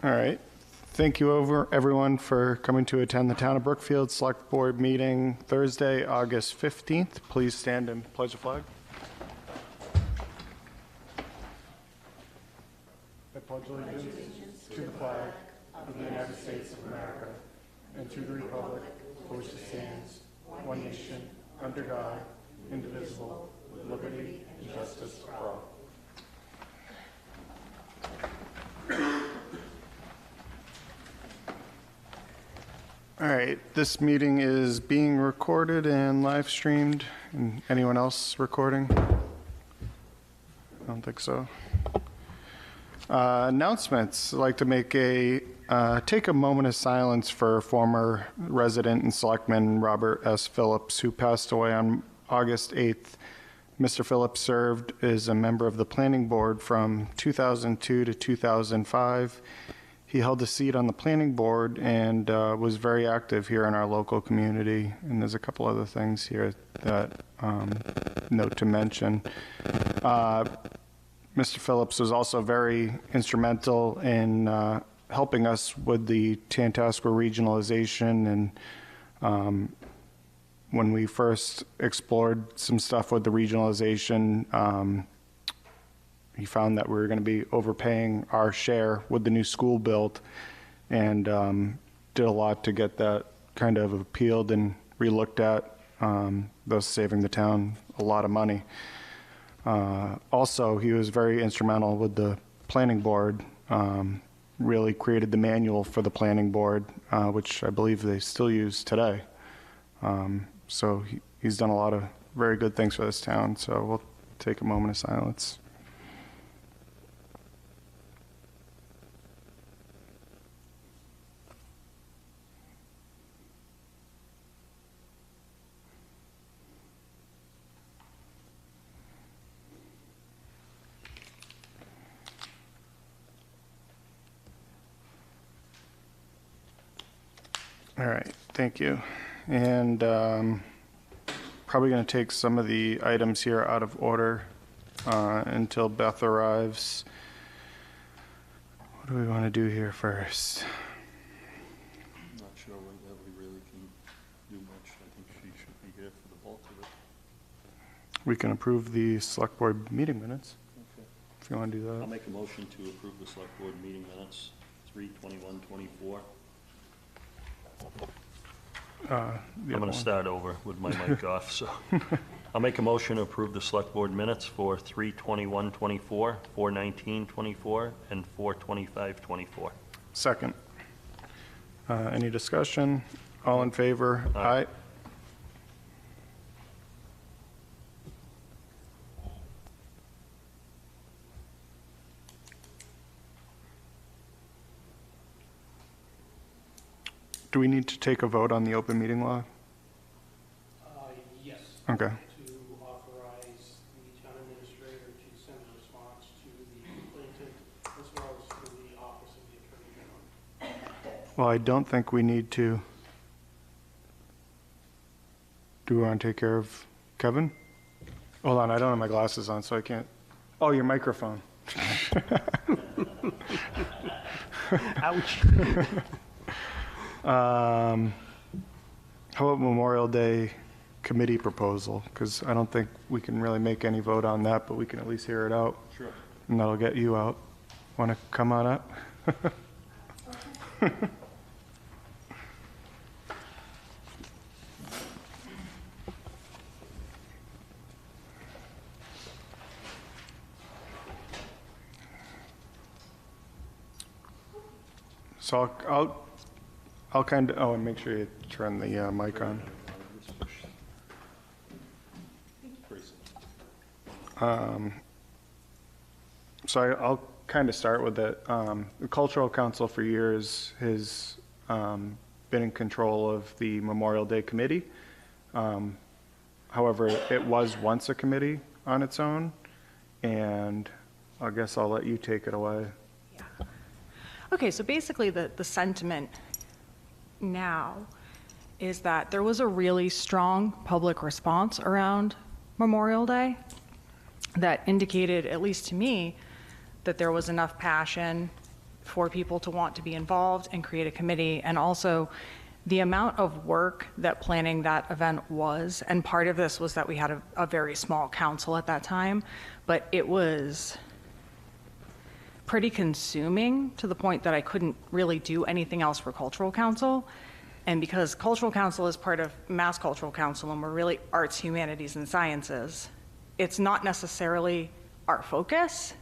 All right. Thank you everyone for coming to attend the Town of Brookfield Select Board meeting Thursday, August 15th. Please stand and pledge the flag. I pledge allegiance to the flag of the United States of America and to the republic for which it stands, one nation, under God, indivisible, with liberty and justice for all. All right, this meeting is being recorded and live streamed. And anyone else recording? I don't think so. Announcements. I'd like to make take a moment of silence for former resident and selectman Robert S. Phillips, who passed away on August 8th. Mr. Phillips served as a member of the planning board from 2002 to 2005. He held a seat on the planning board and was very active here in our local community. And there's a couple other things here that note to mention. Mr. Phillips was also very instrumental in helping us with the Tantascwa regionalization. And when we first explored some stuff with the regionalization, he found that we were going to be overpaying our share with the new school build, and did a lot to get that kind of appealed and relooked at, thus saving the town a lot of money. Also, he was very instrumental with the planning board, really created the manual for the planning board, which I believe they still use today. So he's done a lot of very good things for this town, so we'll take a moment of silence. All right, thank you. And probably going to take some of the items here out of order until Beth arrives. What do we want to do here first? I'm not sure that we really can do much. I think she should be here for the bulk of it. We can approve the select board meeting minutes, Okay. if you want to do I'll that. make a motion to approve the select board meeting minutes, 3/21/24. I'm going to start over with my mic off, so. I'll make a motion to approve the select board minutes for 3/21/24, 4/19/24, and 4/25/24. Second. Any discussion? All in favor? Aye. Do we need to take a vote on the open meeting law? Yes. Okay. To authorize the town administrator to send a response to the complainant as well as to the office of the attorney general. Well, I don't think we need to. Do we want to take care of Kevin? Hold on, I don't have my glasses on, so I can't. Oh, your microphone. Ouch. How about Memorial Day committee proposal? Because I don't think we can really make any vote on that, but we can at least hear it out. Sure. And that'll get you out. Want to come on up? So I'll kind of, oh, and make sure you turn the mic on. So I'll kind of start with it. The Cultural Council for years has been in control of the Memorial Day Committee. However, it was once a committee on its own, and I guess I'll let you take it away. Yeah. Okay, so basically the sentiment now is that there was a really strong public response around Memorial Day that indicated, at least to me, that there was enough passion for people to want to be involved and create a committee, and also the amount of work that planning that event was, and part of this was that we had a very small council at that time, but it was pretty consuming to the point that I couldn't really do anything else for Cultural Council. And because Cultural Council is part of Mass Cultural Council and we're really arts, humanities, and sciences, it's not necessarily our focus.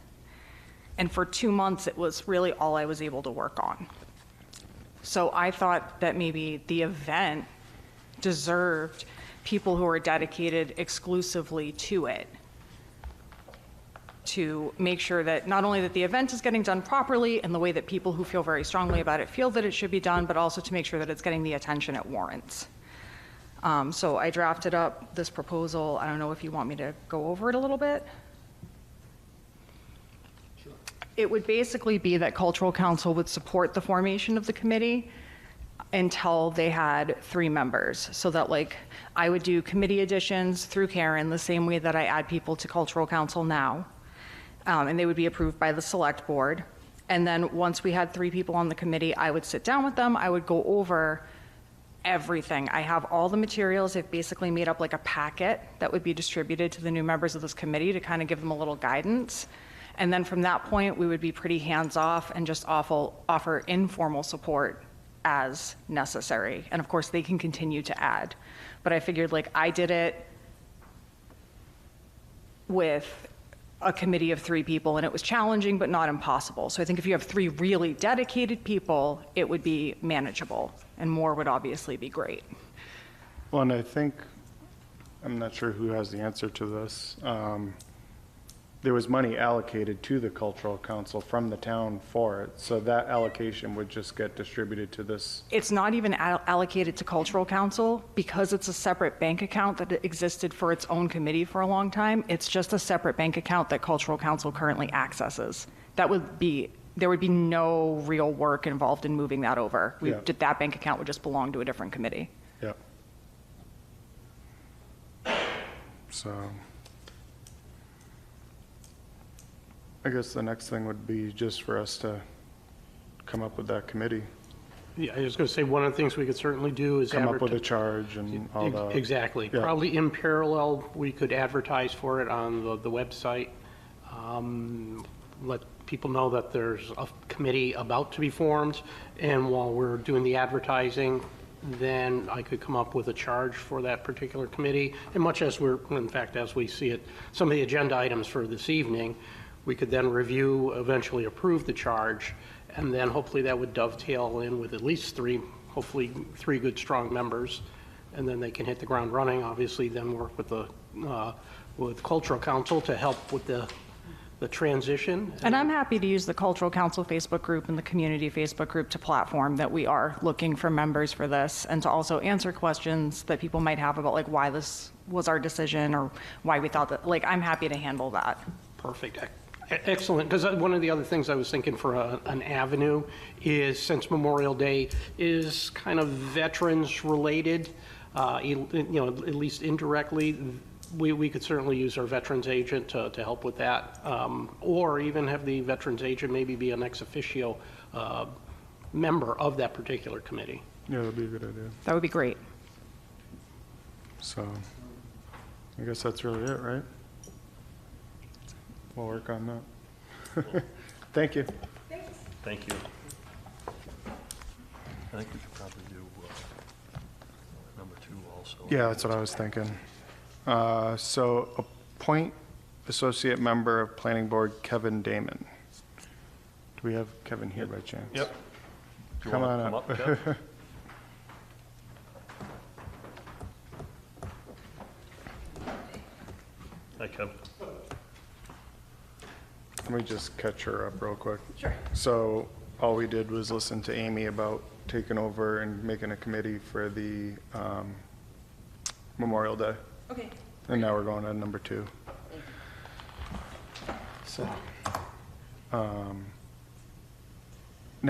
And for 2 months, it was really all I was able to work on. So I thought that maybe the event deserved people who are dedicated exclusively to it, to make sure that not only that the event is getting done properly in the way that people who feel very strongly about it feel that it should be done, but also to make sure that it's getting the attention it warrants. So I drafted up this proposal. I don't know if you want me to go over it a little bit. Sure. It would basically be that Cultural Council would support the formation of the committee until they had 3 members. So that, like, I would do committee additions through Karen the same way that I add people to Cultural Council now. And they would be approved by the select board. And then once we had 3 people on the committee, I would sit down with them. I would go over everything. I have all the materials. I've basically made up like a packet that would be distributed to the new members of this committee to kind of give them a little guidance. And then from that point, we would be pretty hands-off and just offer informal support as necessary. And of course, they can continue to add. But I figured, like, I did it with a committee of 3 people, and it was challenging but not impossible. So I think if you have 3 really dedicated people, it would be manageable, and more would obviously be great. Well, and I think, I'm not sure who has the answer to this. There was money allocated to the Cultural Council from the town for it, so that allocation would just get distributed to this. It's not even allocated to Cultural Council because it's a separate bank account that existed for its own committee for a long time. It's just a separate bank account that Cultural Council currently accesses. There would be no real work involved in moving that over. Yeah. That bank account would just belong to a different committee. Yep. So, I guess the next thing would be just for us to come up with that committee. Yeah, I was going to say, one of the things we could certainly do is Come up with a advertise. charge and all that. Exactly. Yeah. Probably in parallel, we could advertise for it on the website. Let people know that there's a committee about to be formed, and while we're doing the advertising, then I could come up with a charge for that particular committee. And much as in fact, as we see it, some of the agenda items for this evening, we could then review, eventually approve the charge, and then hopefully that would dovetail in with at least 3, hopefully 3 good, strong members, and then they can hit the ground running. Obviously, then work with with Cultural Council to help with the transition. And I'm happy to use the Cultural Council Facebook group and the community Facebook group to platform that we are looking for members for this, and to also answer questions that people might have about, like, why this was our decision or why we thought that. Like, I'm happy to handle that. Perfect. Excellent, because one of the other things I was thinking for an avenue is, since Memorial Day is kind of veterans related, at least indirectly, we could certainly use our veterans agent to help with that, or even have the veterans agent maybe be an ex officio member of that particular committee. Yeah, that'd be a good idea. That would be great. So, I guess that's really it, right? We'll work on that. Thank you. Thank you. I think we could probably do number 2 also. Yeah, that's what I was thinking. So, appoint Associate Member of Planning Board Kevin Damon. Do we have Kevin here by chance? Yep. Do you Come wanna on come up. up, Kev? Hi, Kev. Let me just catch her up real quick. Sure. So, all we did was listen to Amy about taking over and making a committee for the Memorial Day. Okay. And now we're going on number 2. So, now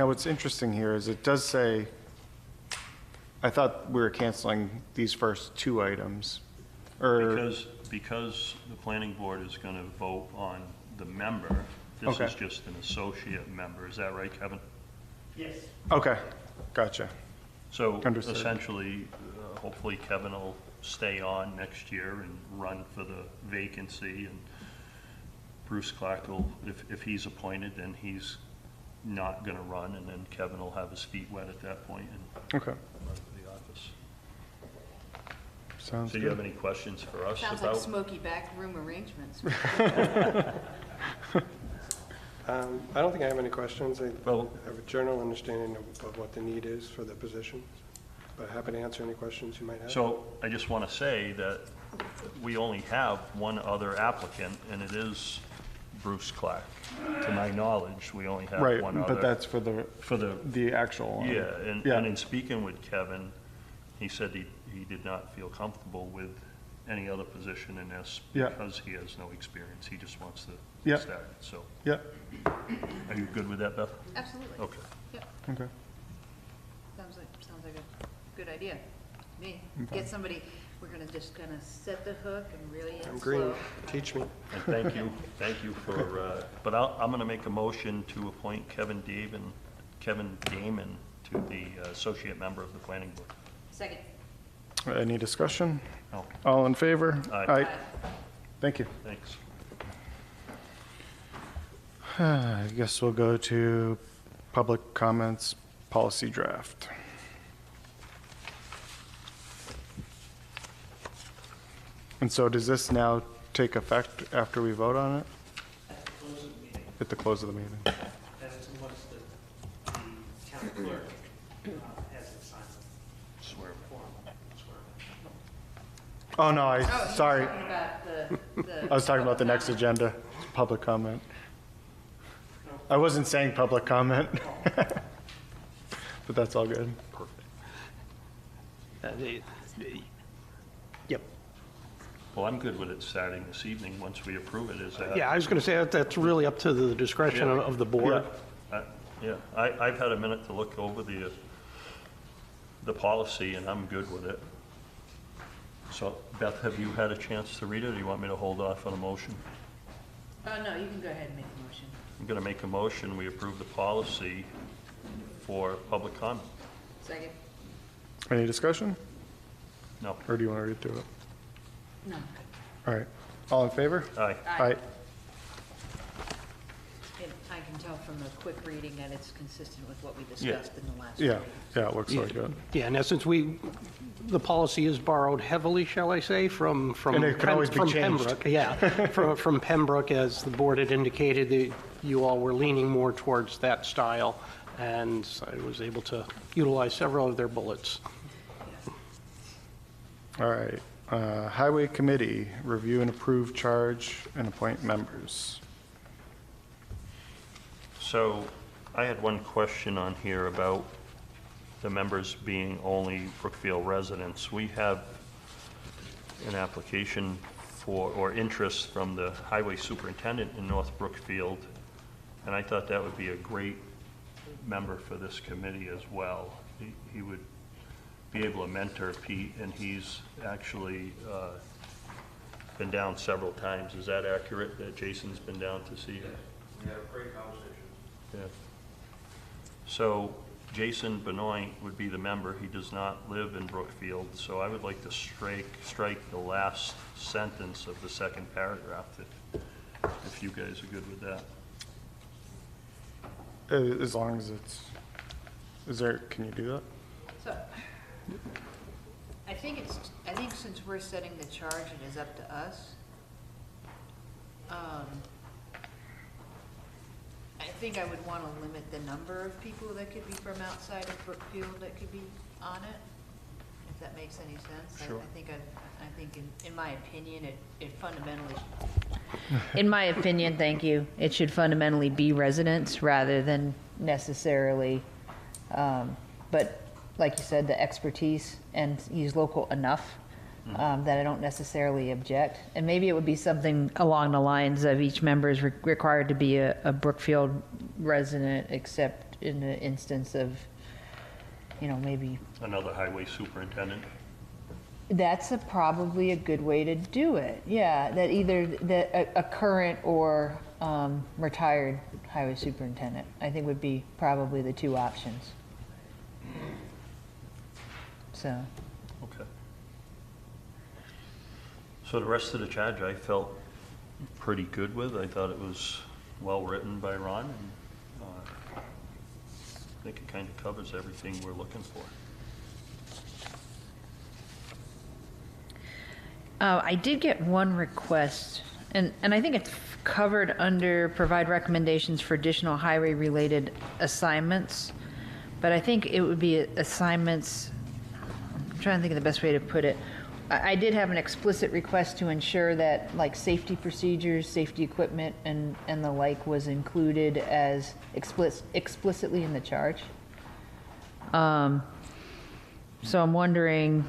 what's interesting here is it does say, I thought we were canceling these first 2 items, or, Because the planning board is going to vote on the member This Okay. is just an associate member. Is that right, Kevin? Yes. Okay, gotcha. So Understood. essentially, hopefully Kevin will stay on next year and run for the vacancy, and Bruce Clark will, if he's appointed, then he's not gonna run, and then Kevin will have his feet wet at that point and Okay, run for the office. sounds So do you have good. any questions for us Sounds like about? smoky backroom arrangements. I don't think I have any questions. I Well- have a general understanding of what the need is for the position, but happy to answer any questions you might have. So I just want to say that we only have one other applicant, and it is Bruce Clark. To my knowledge, we only have Right, one other. but that's for For the actual one. Yeah, and Yeah. in speaking with Kevin, he said he did not feel comfortable with any other position in this Yeah. because he has no experience. He just wants to Yeah. start. So Yeah, are you good with that, Beth? Absolutely. Okay. Yep, okay. sounds like a good idea. Me, I'm fine. get somebody, we're just gonna set the hook and really I'm end green. slow. Teach me. And thank you for, but I'm going to make a motion to appoint Kevin Damon to the associate member of the planning board. Second. Any discussion? No, All in favor? Aye. Thank you. thanks. I guess we'll go to public comments, policy draft. And so does this now take effect after we vote on it? At the close of the meeting? That's once the town clerk hasn't signed the Swear. form. Oh, no, sorry. Talking about the. I was talking about the next agenda, public comment. I wasn't saying public comment. But that's all good. Yep. Well, I'm good with it starting this evening, once we approve it, is that? Yeah, I was going to say that's really up to the discretion Yeah. of the board. Yeah, I've had a minute to look over the policy, and I'm good with it. So Beth, have you had a chance to read it, or do you want me to hold off on a motion? Oh, no, you can go ahead and make the motion. I'm going to make a motion, we approve the policy for public comment. Second. Any discussion? No. Or do you want to read through it? No. All right. All in favor? Aye. Aye. And I can tell from the quick reading that it's consistent with what we discussed in the last Yeah, meeting. yeah, it looks like it. Yeah, in essence, the policy is borrowed heavily, shall I say, from. And it can always be from changed. Pembroke, yeah, from Pembroke, as the board had indicated, you all were leaning more towards that style, and I was able to utilize several of their bullets. All right. Highway Committee, review and approve charge and appoint members. So I had one question on here about the members being only Brookfield residents. We have an application for, or interest from the highway superintendent in North Brookfield, and I thought that would be a great member for this committee as well. He would be able to mentor Pete, and he's actually been down several times. Is that accurate, that Jason's been down to see you? We had a great conversation. Yeah. So Jason Benoit would be the member. He does not live in Brookfield, so I would like to strike the last sentence of the second paragraph, if you guys are good with that. As long as it's, can you do that? So, I think since we're setting the charge, it is up to us. I think I would want to limit the number of people that could be from outside of Brookfield that could be on it, if that makes any sense. Sure. I think in my opinion, it fundamentally, In my opinion, thank you, it should fundamentally be residents rather than necessarily, but like you said, the expertise, and he's local enough that I don't necessarily object. And maybe it would be something along the lines of each member is required to be a Brookfield resident, except in the instance of, maybe. Another highway superintendent. That's probably a good way to do it. Yeah, that either a current or retired highway superintendent, I think would be probably the two options. So, Okay. So the rest of the charge I felt pretty good with. I thought it was well-written by Ron, and I think it kind of covers everything we're looking for. I did get one request, and I think it's covered under provide recommendations for additional highway-related assignments, but I think it would be assignments, I'm trying to think of the best way to put it. I did have an explicit request to ensure that, like, safety procedures, safety equipment, and the like was included as explicitly in the charge. So I'm wondering,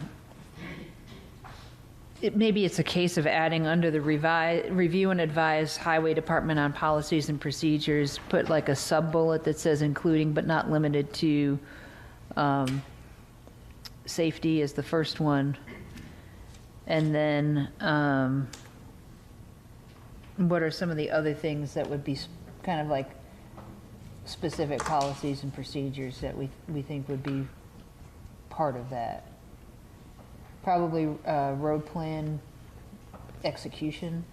maybe it's a case of adding under the review and advise highway department on policies and procedures, put like a sub-bullet that says including but not limited to safety as the first one. And then what are some of the other things that would be kind of like specific policies and procedures that we think would be part of that? Probably road plan execution.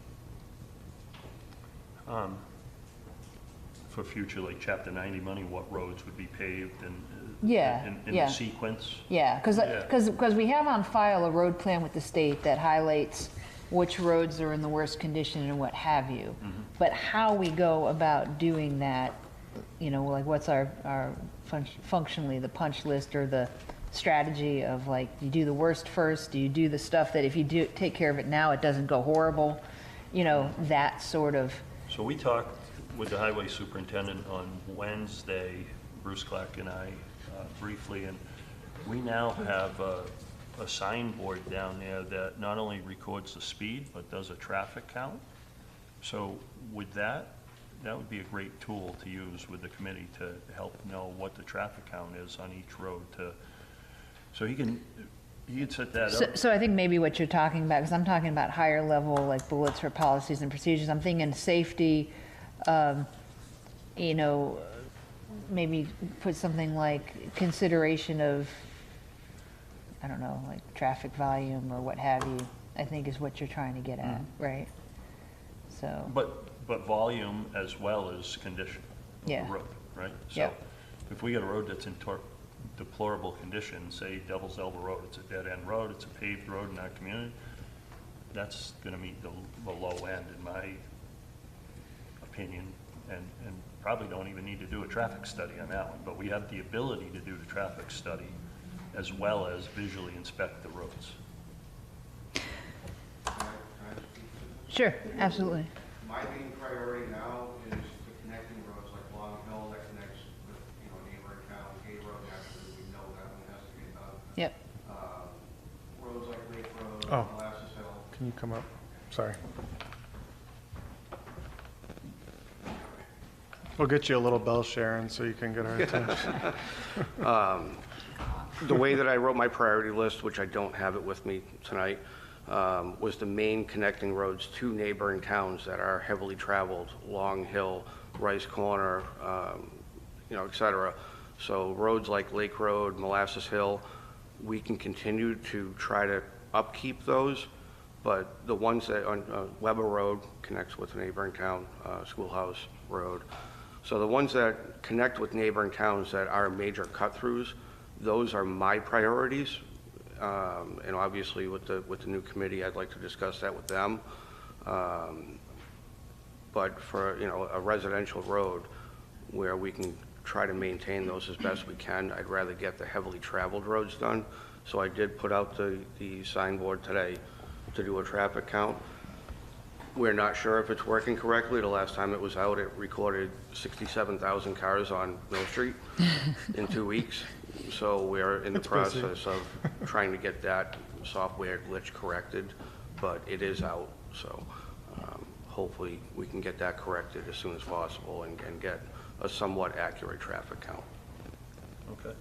For future, like Chapter 90 money, what roads would be paved and Yeah, in yeah. the sequence? Yeah, Yeah. because we have on file a road plan with the state that highlights which roads are in the worst condition and what have you. But how we go about doing that, you know, like what's our functionally the punch list or the strategy of, like, you do the worst first, do you do the stuff that if you do take care of it now, it doesn't go horrible, you know, that sort of. So we talked with the highway superintendent on Wednesday, Bruce Clark and I, briefly, and we now have a signboard down there that not only records the speed, but does a traffic count. So with that would be a great tool to use with the committee to help know what the traffic count is on each road so he can set that up. So I think maybe what you're talking about, because I'm talking about higher level, like bullets for policies and procedures. I'm thinking safety, you know, maybe put something like consideration of, I don't know, like traffic volume or what have you, I think is what you're trying to get at, right? So. But volume as well as condition of Yeah. the road, right? Yep. So if we got a road that's in deplorable condition, say Devil's Elbow Road, it's a dead-end road, it's a paved road in our community, that's gonna meet the low end, in my opinion, and probably don't even need to do a traffic study on that one, but we have the ability to do the traffic study as well as visually inspect the roads. Sure, absolutely. My main priority now is the connecting roads like Long Hill that connects with, you know, neighboring town, Gay Road, actually, we know that one has to get done. Yep. Roads like Lake Road, Oh. Molasses Hill. Can you come up? Sorry. We'll get you a little bell, Sharon, so you can get our attention. The way that I wrote my priority list, which I don't have it with me tonight, was the main connecting roads to neighboring towns that are heavily traveled, Long Hill, Rice Corner, you know, et cetera. So roads like Lake Road, Molasses Hill, we can continue to try to upkeep those, but the ones that on Weber Road connects with a neighboring town, Schoolhouse Road. So the ones that connect with neighboring towns that are major cut-throughs, those are my priorities. And obviously with the new committee, I'd like to discuss that with them. But for, you know, a residential road where we can try to maintain those as best we can, I'd rather get the heavily traveled roads done. So I did put out the signboard today to do a traffic count. We're not sure if it's working correctly. The last time it was out, it recorded 67,000 cars on Mill Street in 2 weeks. So we're in the process of trying to get that software glitch corrected, but it is out. So hopefully we can get that corrected as soon as possible and get a somewhat accurate traffic count. Okay.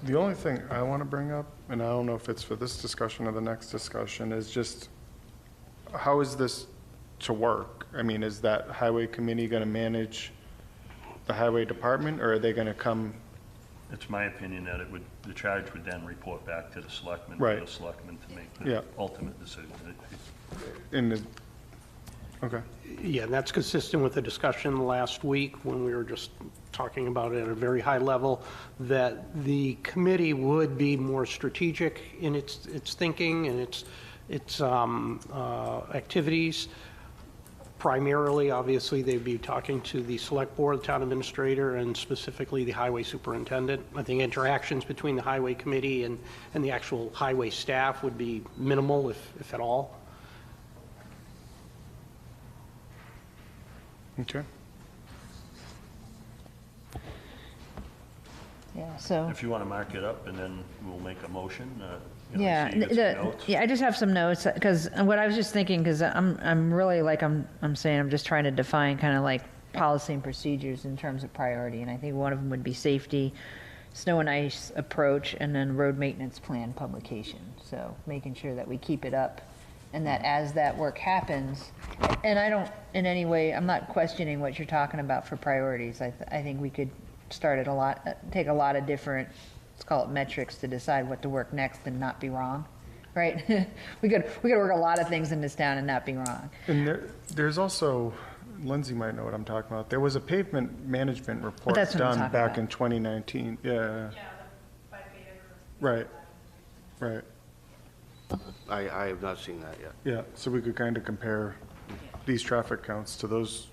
The only thing I want to bring up, and I don't know if it's for this discussion or the next discussion, is just how is this to work? I mean, is that highway committee going to manage the highway department, or are they going to come? It's my opinion that the charge would then report back to the selectmen. Right. For the selectmen to make Yeah. the ultimate decision. In the, okay. Yeah, and that's consistent with the discussion last week when we were just talking about it at a very high level, that the committee would be more strategic in its thinking and its activities. Primarily, obviously, they'd be talking to the select board, the town administrator, and specifically the highway superintendent. I think interactions between the highway committee and the actual highway staff would be minimal, if at all. Okay. Yeah, so. If you want to mark it up, and then we'll make a motion. You know, Yeah, so you get some notes. yeah, I just have some notes, because what I was just thinking, because I'm really, like, I'm saying, I'm just trying to define kind of like policy and procedures in terms of priority, and I think one of them would be safety, snow and ice approach, and then road maintenance plan publication. So making sure that we keep it up, and that as that work happens, and I don't, in any way, I'm not questioning what you're talking about for priorities. I think we could start at take a lot of different, let's call it metrics, to decide what to work next and not be wrong, right? we could work a lot of things in this town and not be wrong. And there's also, Lindsay might know what I'm talking about. There was a pavement management report that's what I'm done talking back about. in 2019. Yeah. Right. Right. I have not seen that yet. Yeah. So we could kind of compare these traffic counts to those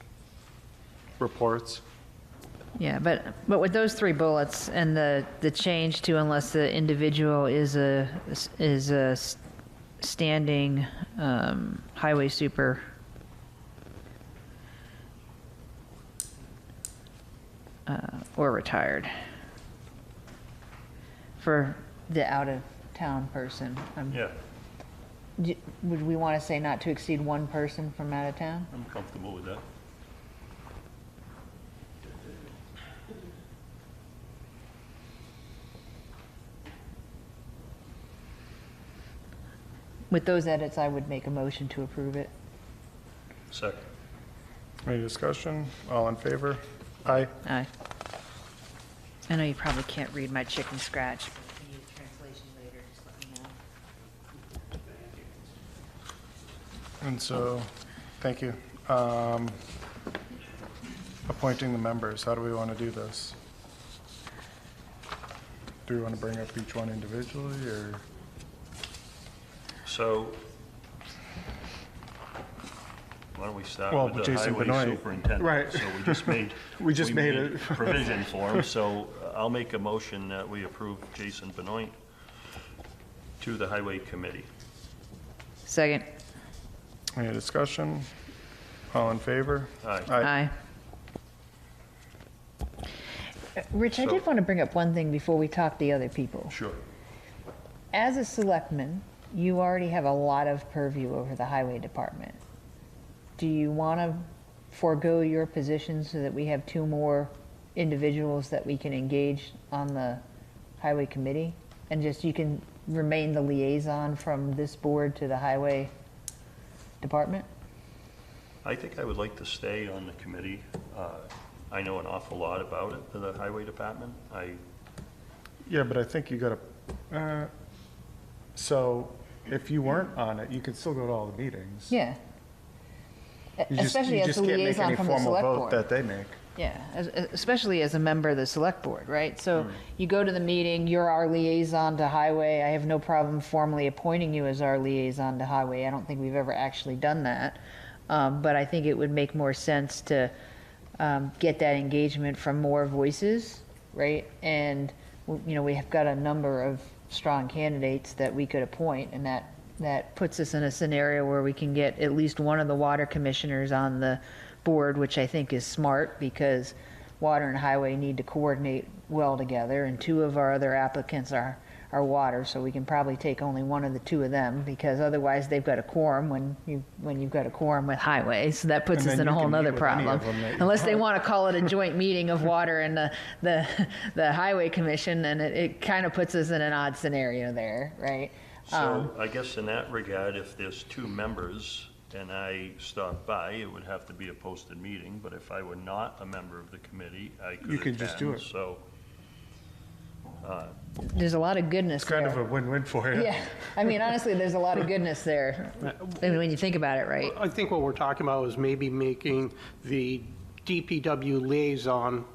reports. Yeah, but with those three bullets and the change to unless the individual is a standing highway super, or retired for the out-of-town person. Yeah, Would we want to say not to exceed one person from out of town? I'm comfortable with that. With those edits, I would make a motion to approve it. Second. Any discussion? All in favor? Aye. Aye. I know you probably can't read my chicken scratch, but if you need a translation later, just let me know. And so, thank you. Appointing the members, how do we want to do this? Do we want to bring up each one individually, or? So, why don't we start Well, with the Jason highway Benoit. superintendent? Right. So we just made. We just made it. Provision for him, so I'll make a motion that we approve Jason Benoit to the highway committee. Second. Any discussion? All in favor? Aye. Aye. Rich, I So- did want to bring up one thing before we talk to the other people. Sure. As a selectman, you already have a lot of purview over the highway department. Do you want to forego your position so that we have two more individuals that we can engage on the highway committee? And just you can remain the liaison from this board to the highway department? I think I would like to stay on the committee. I know an awful lot about it, the highway department. Yeah, but I think you got to, so if you weren't on it, you could still go to all the meetings. Yeah. You just- Especially you as just the can't make liaison any from the formal select vote board. that they make. Yeah, especially as a member of the select board, right? So you go to the meeting, you're our liaison to highway. I have no problem formally appointing you as our liaison to highway. I don't think we've ever actually done that. But I think it would make more sense to get that engagement from more voices, right? And, you know, we have got a number of strong candidates that we could appoint, and that puts us in a scenario where we can get at least one of the water commissioners on the board, which I think is smart because water and highway need to coordinate well together, and two of our other applicants are water, so we can probably take only one of the two of them, because otherwise they've got a quorum when you've got a quorum with highway, so that puts And us then in a you whole can meet nother with any problem. of them that you Unless they want. want to call it a joint meeting of water and the highway commission, and it kind of puts us in an odd scenario there, right? So I guess in that regard, if there's two members, and I stopped by, it would have to be a posted meeting, but if I were not a member of the committee, I could You can just do attend, it. So, There's a lot of goodness It's kind there. of a win-win for you. Yeah, I mean, honestly, there's a lot of goodness there, when you think about it, right? I think what we're talking about is maybe making the DPW liaison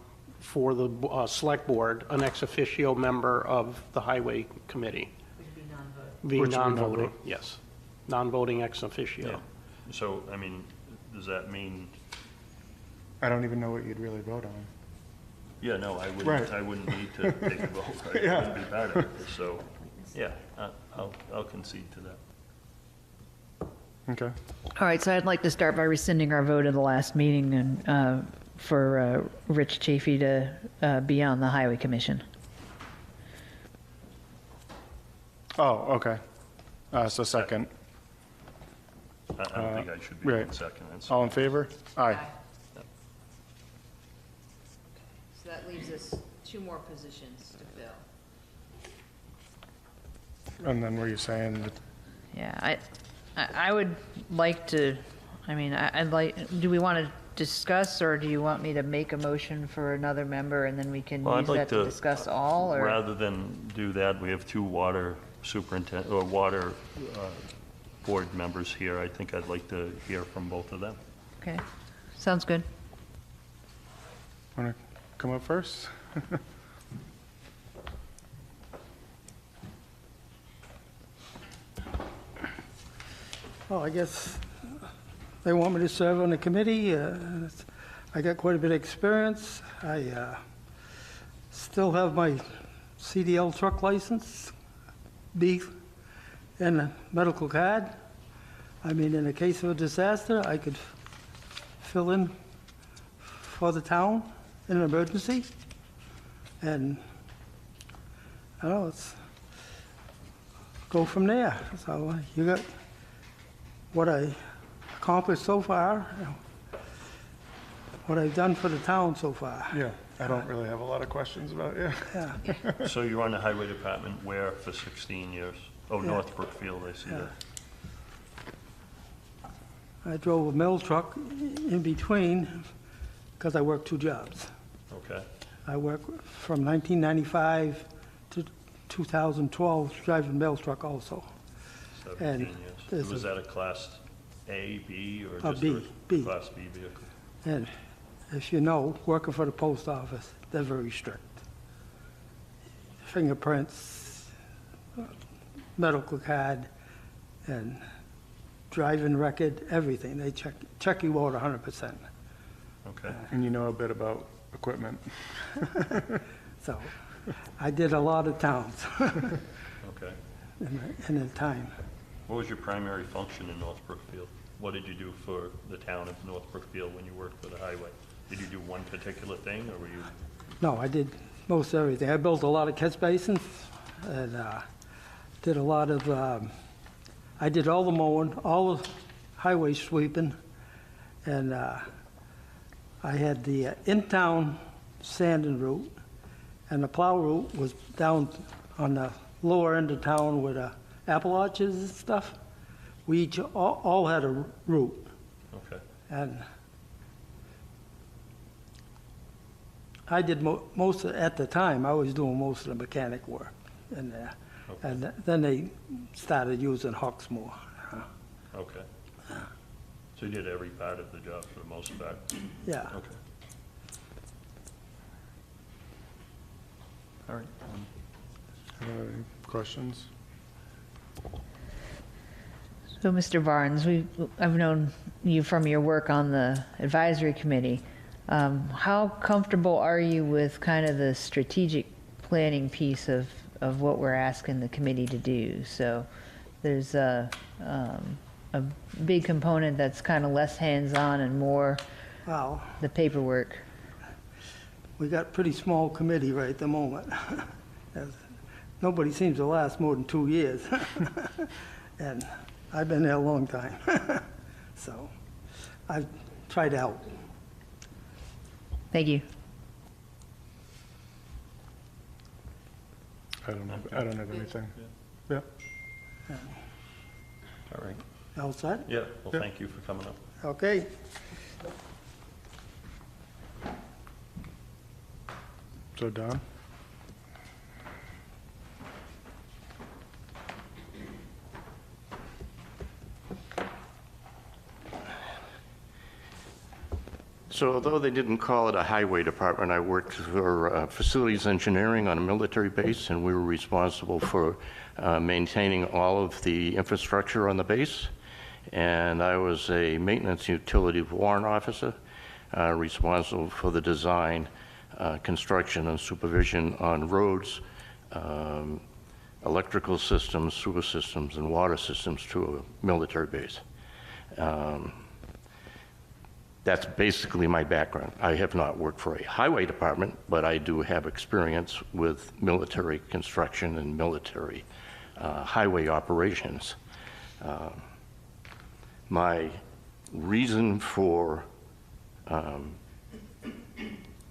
for the select board an ex officio member of the highway committee. Being Which would be non-voting, non-voting. yes. Non-voting ex officio. yeah. So, I mean, does that mean, I don't even know what you'd really vote on. yeah, no, I Right. wouldn't, I wouldn't need to take a vote. I Yeah. wouldn't be part of it, so, yeah, I'll concede to that. Okay. All right, so I'd like to start by rescinding our vote in the last meeting and for Rich Chafee to be on the Highway Commission. Oh, okay. So second. I don't think I should be right. in second. That's- All in favor? Aye. So that leaves us 2 more positions to fill. And then were you saying that Yeah, I would like to, I mean, I'd like, do we want to discuss, or do you want me to make a motion for another member, and then we can Well, I'd use like that to discuss all, or? Rather than do that, we have 2 water superintendent, or water board members here. I think I'd like to hear from both of them. Okay, sounds good. want to come up first? Well, I guess they want me to serve on the committee. I got quite a bit of experience. I still have my CDL truck license, B, and a medical card. I mean, in the case of a disaster, I could fill in for the town in an emergency. And, I don't know, it's, go from there. So you got what I accomplished so far, what I've done for the town so far. Yeah, I don't really have a lot of questions about you. Yeah, So you're on the highway department where for 16 years? Oh, Yeah. North Brookfield, I see Yeah. that. I drove a mill truck in between because I worked 2 jobs. Okay, I worked from 1995 to 2012 driving mill truck also. 17 years. there's Was a- that a Class A, B, or A just B. Class B vehicle? And as you know, working for the post office, they're very strict. Fingerprints, medical card, and driving record, everything. They check you out 100%. Okay, And you know a bit about equipment. So I did a lot of towns okay. in the time. What was your primary function in North Brookfield? What did you do for the town of North Brookfield when you worked for the highway? Did you do one particular thing, or were you, No, I did most everything. I built a lot of catch basins and did a lot of, I did all the mowing, all the highway sweeping, and I had the in-town sanding route, and the plow route was down on the lower end of town with apple orchards and stuff. We each all had a route, okay, and I did most of, at the time, I was doing most of the mechanic work in there. Okay. And then they started using hooks more. okay. So you did every part of the job for the most part? Yeah. Okay. All right. Any questions? So, Mr. Barnes, I've known you from your work on the advisory committee. How comfortable are you with kind of the strategic planning piece of what we're asking the committee to do? So there's a big component that's kind of less hands-on and more Well, the paperwork. we got a pretty small committee right at the moment. Nobody seems to last more than 2 years. And I've been there a long time. So I've tried to help. Thank you. I don't have anything. Yeah. All right. All set? Yeah, well, thank you for coming up. Okay. So Don? So although they didn't call it a highway department, I worked for facilities engineering on a military base, and we were responsible for maintaining all of the infrastructure on the base. And I was a maintenance utility warrant officer, responsible for the design, construction, and supervision on roads, electrical systems, sewer systems, and water systems to a military base. That's basically my background. I have not worked for a highway department, but I do have experience with military construction and military highway operations. My reason for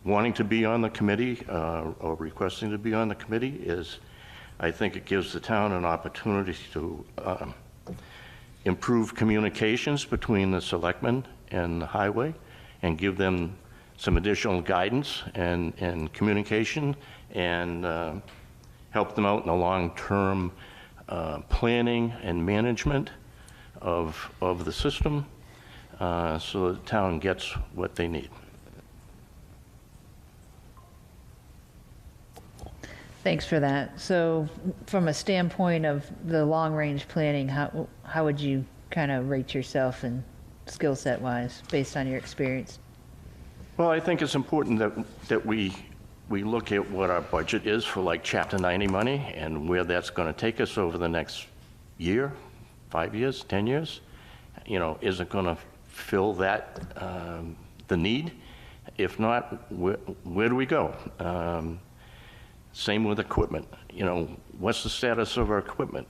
wanting to be on the committee or requesting to be on the committee is I think it gives the town an opportunity to improve communications between the selectmen and the highway and give them some additional guidance and communication and help them out in the long-term planning and management of the system so the town gets what they need. Thanks for that. So from a standpoint of the long-range planning, how would you kind of rate yourself and skill set wise based on your experience? Well, I think it's important that we look at what our budget is for like Chapter 90 money and where that's going to take us over the next year, 5 years, 10 years. You know, is it going to fill that, the need? If not, where do we go? Same with equipment. You know, what's the status of our equipment?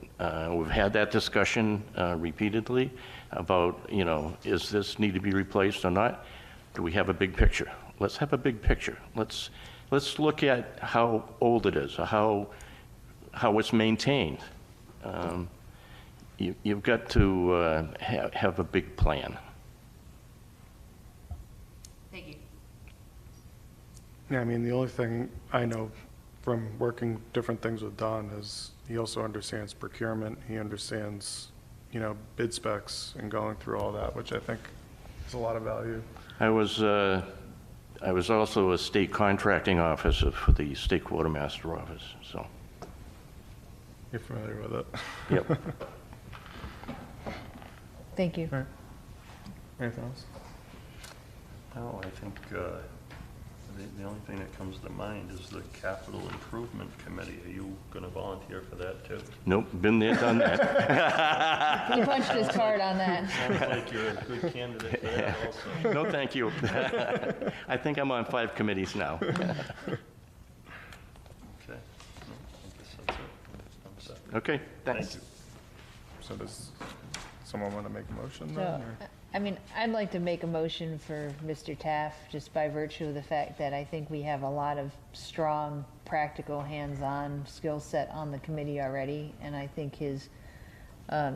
We've had that discussion repeatedly about, you know, is this need to be replaced or not? Do we have a big picture? Let's have a big picture. Let's look at how old it is, or how it's maintained. You've got to have a big plan. Thank you. Yeah, I mean, the only thing I know from working different things with Don is he also understands procurement. He understands, you know, bid specs and going through all that, which I think is a lot of value. I was also a state contracting officer for the state quartermaster office, so. You're familiar with it. Yep. Thank you. All right. Anything else? No, I think the only thing that comes to mind is the capital improvement committee. Are you going to volunteer for that too? Nope, been there, done that. You punched his card on that. Sounds like you're a good candidate for that also. No, thank you. I think I'm on 5 committees now. Okay. No, I guess that's it. I'm set. Okay, Thank thanks. you. So does someone want to make a motion So, then? Or? I mean, I'd like to make a motion for Mr. Taft, just by virtue of the fact that I think we have a lot of strong, practical, hands-on skill set on the committee already, and I think his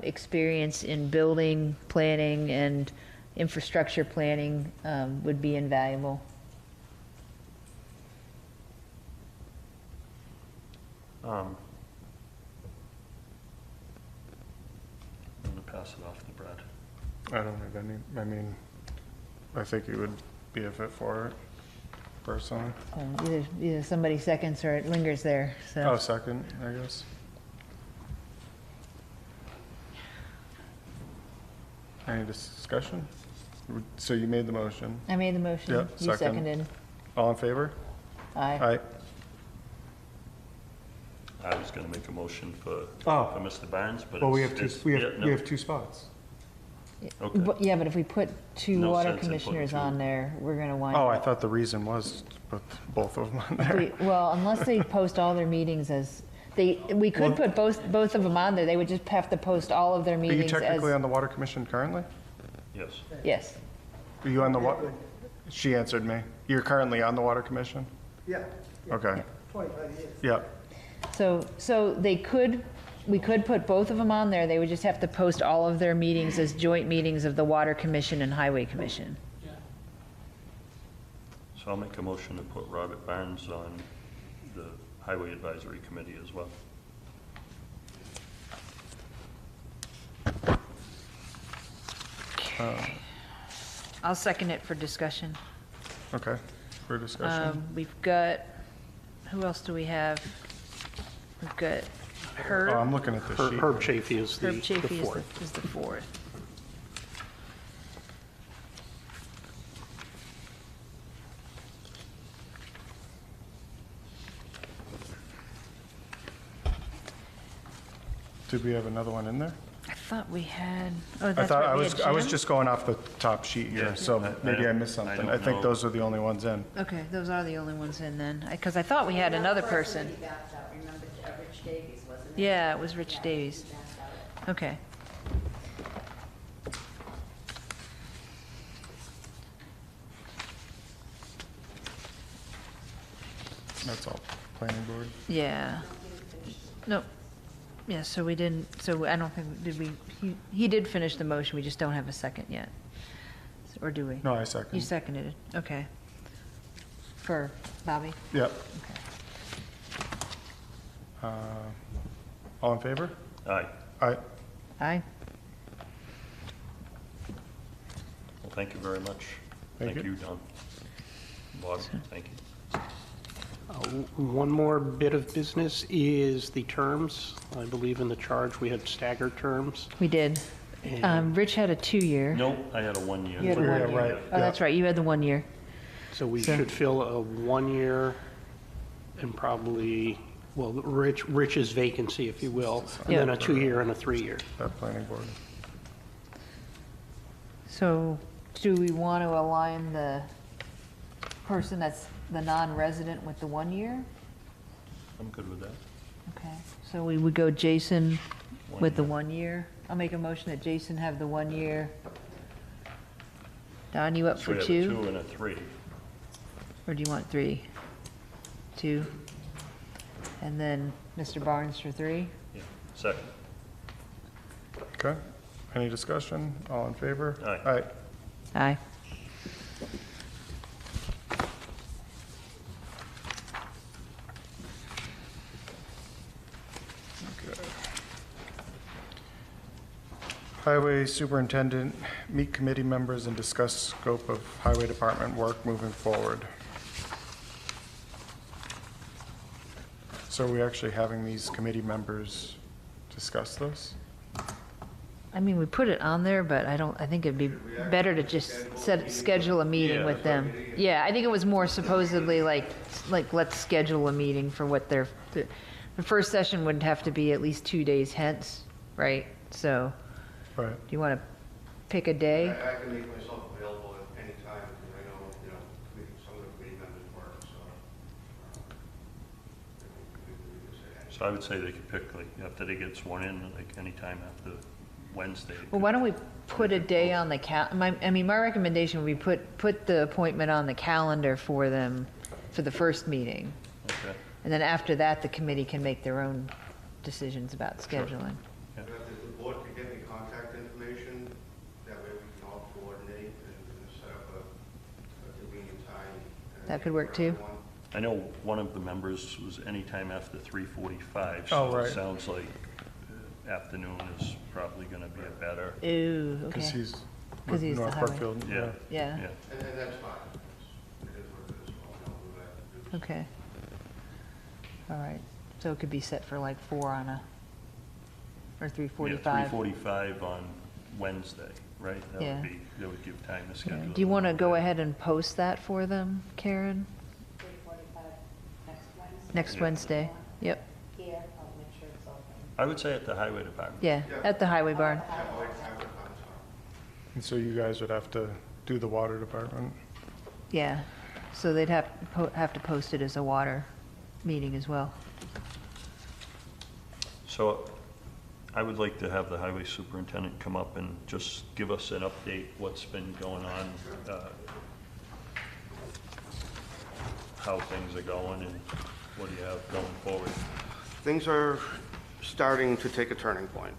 experience in building, planning, and infrastructure planning would be invaluable. I'm going to pass it off to Brad. I don't have any, I mean, I think you would be a fit for it, personally. Either somebody seconds or it lingers there, so. Oh, second, I guess. Any discussion? So you made the motion. I made the motion. Yep, You second. seconded. All in favor? Aye. Aye. I was going to make a motion for Oh. Mr. Barnes, but Well, we it's- have two, it's- we yeah, have, no, we have 2 spots. Okay. But, yeah, but if we put 2 No water sense in putting commissioners 2. on there, we're gonna wind Oh, I up. thought the reason was to put both of them on there. Well, unless they post all their meetings as, we could put both of them on there, they would just have to post all of their Are you meetings technically as, on the Water Commission currently? Yes. yes. Are you on the water? She answered me. You're currently on the Water Yeah, Okay. 25 years. Yep. So they could we could put both of them on there. They would just have to post all of their meetings as joint meetings of the Water Commission and Highway Commission. So I'll make a motion to put Robert Barnes on the Highway Advisory Committee as well. I'll second it for discussion. Okay, for discussion. We've got, who else do we have? We've got Oh, Herb. I'm looking at the sheet. Herb Chafee is the Herb Chafee fourth. is the fourth. Did we have another one in there? I thought we had, oh, I that's thought right, I we was, had I was Jim? just going off the top sheet here, Yeah, so maybe I missed I something. don't I think know. those are the only ones in. Okay, those are the only ones in then, because I thought we had another person. Remember Rich Davies, wasn't it? Yeah, it was Rich Davies. Okay. That's all planning board. Yeah. Nope. Yeah, so we didn't, so I don't think, did we, he did finish the motion, we just don't have a second yet. Or do we? No, I second. You seconded it, okay. For Bobby? Yep. Okay. All in favor? Aye. Aye. Aye. Well, thank you very much. Thank you. Don. Bob, thank you. One more bit of business is the terms. I believe in the charge, we had staggered terms. We did. And Rich had a 2-year. No, I had a 1 year. You had a Yeah, 1 year. right, Oh, that's right, you had the 1 year. so we So- should fill a 1 year and probably, well, Rich's vacancy, if you will, and then Yeah. a 2-year and a 3-year. That planning board. So do we want to align the person that's the non-resident with the 1 year? I'm good with that. Okay, so we would go Jason 1 with the year. 1 year. I'll make a motion that Jason have the 1 year. Don, you up So for we have a 2? 2 and a 3. Or do you want 3? 2? And then Mr. Barnes for 3? Yeah. Second. Okay. Any discussion? All in favor? Aye. Aye. Aye. Okay. Highway Superintendent, meet committee members and discuss scope of Highway Department work moving forward. So are we actually having these committee members discuss this? I mean, we put it on there, but I think it'd be better to just schedule a meeting with them. Yeah, I think it was more supposedly like let's schedule a meeting for what the first session would have to be at least 2 days hence, right? So, Right. do you want to pick a day? I can make myself available at any time, because I know, some of the committee members work, so. So I would say they could pick, like, after they get sworn in, like, anytime after Wednesday. Well, why don't we put a day on the my recommendation would be put the appointment on the calendar for them for the first meeting. Okay. And then after that, the committee can make their own decisions about scheduling. If the board could get me contact information, that way we can all coordinate and set up a convenient time. That could work too. I know one of the members was anytime after 3:45. Oh, So right. it sounds like afternoon is probably going to be a better. Ooh, Because okay. he's 'Cause with he's the North highway. Brookfield. Yeah. Yeah, And that's fine. It is what it is, I'll do that. okay. All right, so it could be set for like 4 on a, or Yeah, 3:45? 3:45 on Wednesday, right? Yeah. That would give time to Yeah. schedule. Do you want to it. go ahead and post that for them, Karen? 3:45 next Wednesday. Next Yeah. Wednesday? Yep, Here, I'll make sure it's open. I would say at the highway department. yeah, at the highway barn. And so you guys would have to do the water department? Yeah, so they'd have to post it as a water meeting as well. So I would like to have the highway superintendent come up and just give us an update, what's been going on, how things are going, and what do you have going forward? Things are starting to take a turning point.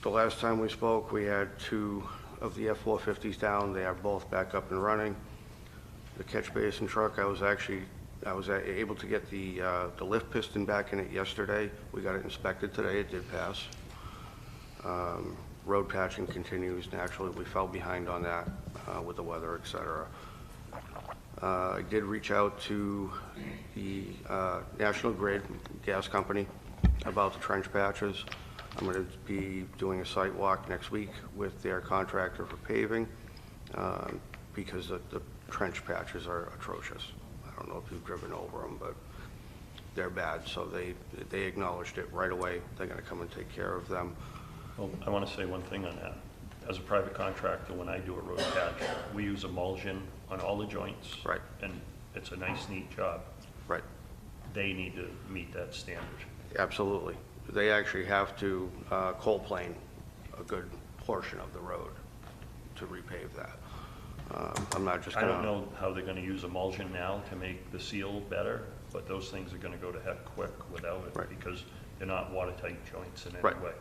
The last time we spoke, we had 2 of the F-450s down. They are both back up and running. The catch basin truck, I was able to get the lift piston back in it yesterday. We got it inspected today. It did pass. Road patching continues. Naturally, we fell behind on that with the weather, et cetera. I did reach out to the National Grid gas company about the trench patches. I'm going to be doing a site walk next week with their contractor for paving because the trench patches are atrocious. I don't know if you've driven over them, but they're bad. So they acknowledged it right away. They're going to come and take care of them. Well, I want to say one thing on that. As a private contractor, when I do a road patch, we use emulsion on all the joints. Right. And it's a nice, neat job. Right. They need to meet that standard. Absolutely. They actually have to cold plane a good portion of the road to repave that. I'm not just I gonna... don't know how they're going to use emulsion now to make the seal better, but those things are going to go to heck quick without it. Right. Because they're not watertight joints in any Right. way.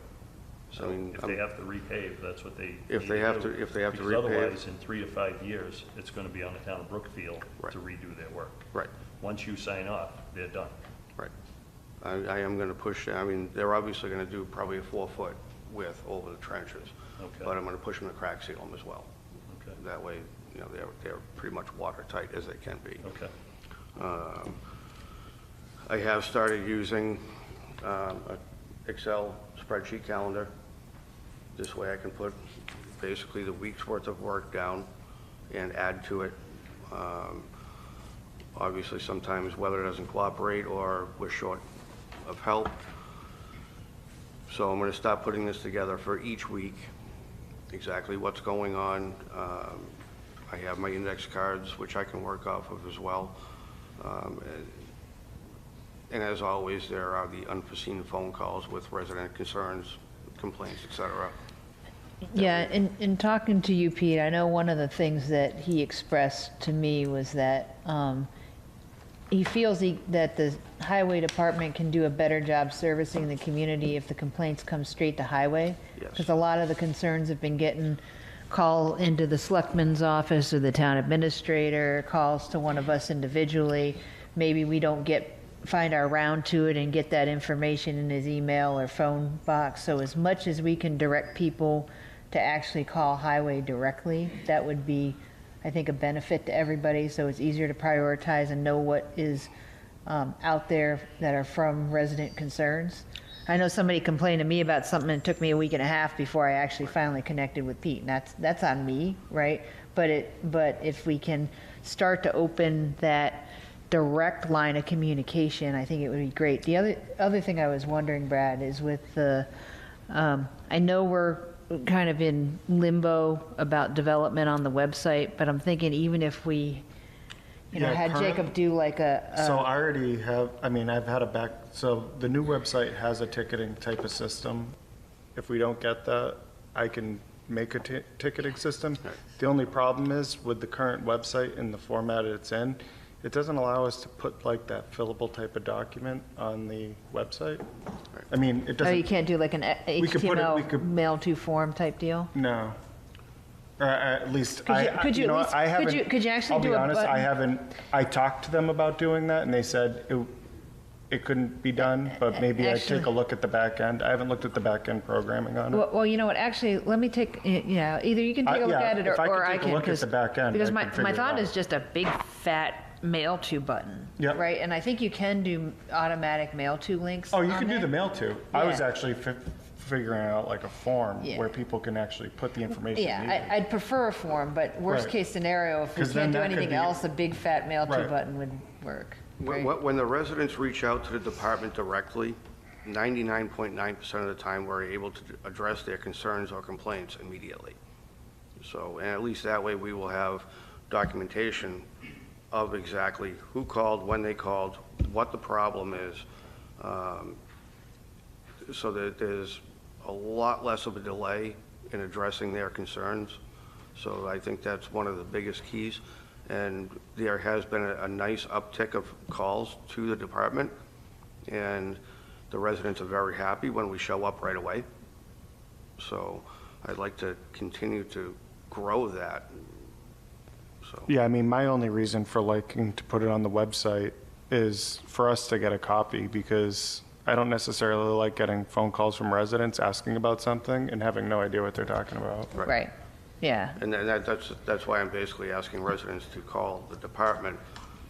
So I mean, if they have to repave, that's what they If need they have do. to- if they have to Because repave- otherwise, in 3 to 5 years, it's going to be on the town of Brookfield Right. to redo their work. Right. Once you sign off, they're done. Right. I am going to push, I mean, they're obviously going to do probably a 4-foot width over the trenches. Okay. But I'm going to push them to crack seal them as well. Okay. That way, you know, they're pretty much watertight as they can be. Okay. I have started using a Excel spreadsheet calendar. This way I can put basically the week's worth of work down and add to it. Obviously, sometimes weather doesn't cooperate or we're short of help. So I'm going to start putting this together for each week, exactly what's going on. I have my index cards, which I can work off of as well. And as always, there are the unforeseen phone calls with resident concerns, complaints, et cetera. Yeah, in talking to you, Pete, I know one of the things that he expressed to me was that he feels that the highway department can do a better job servicing the community if the complaints come straight to highway. Yes. Because a lot of the concerns have been getting call into the selectman's office or the town administrator, calls to one of us individually. Maybe we don't find our round to it and get that information in his email or phone box. So as much as we can direct people to actually call highway directly, that would be, I think, a benefit to everybody. So it's easier to prioritize and know what is out there that are from resident concerns. I know somebody complained to me about something, and it took me a week and a half before I actually finally connected with Pete, and that's on me, right? But if we can start to open that direct line of communication, I think it would be great. The other thing I was wondering, Brad, is with the, I know we're kind of in limbo about development on the website, but I'm thinking even if we, Yeah, had Jacob do like So I already have, I mean, I've had so the new website has a ticketing type of system. If we don't get that, I can make a ticketing system. The only problem is with the current website and the format it's in, it doesn't allow us to put like that fillable type of document on the website. I mean, it Oh, doesn't. you can't do like an We could put it- we HTML could- mail to form type deal? No. Or at least, Could you know at what, least- I could haven't. you actually I'll do be a honest, I button? haven't, I talked to them about doing that, and they said it couldn't be done, but maybe I'd take a Actually- look at the back end. I haven't looked at the back end programming on it. Well, you know what, actually, let me take, either you can take a look yeah, at it if I could or I take a can. look at the back end, Because I my could figure it thought out. is just a big fat mail to button. Yep. Right, and I think you can do automatic mail to links Oh, you on can do there. the mail too. I was Yeah. actually figuring out like a form Yeah. where people can actually put the information Yeah, needed. I'd prefer a form, but worst Right. case scenario, if we 'Cause then can't do that could anything be- else, a big fat mail to Right. button would work. Right. When the residents reach out to the department directly, 99.9% of the time, we're able to address their concerns or complaints immediately. So, and at least that way, we will have documentation of exactly who called, when they called, what the problem is, so that there's a lot less of a delay in addressing their concerns. So I think that's one of the biggest keys. And there has been a nice uptick of calls to the department. and the residents are very happy when we show up right away. So I'd like to continue to grow that. So, Yeah, I mean, my only reason for liking to put it on the website is for us to get a copy, because I don't necessarily like getting phone calls from residents asking about something and having no idea what they're talking about. Right, yeah. and then that's why I'm basically asking residents to call the department,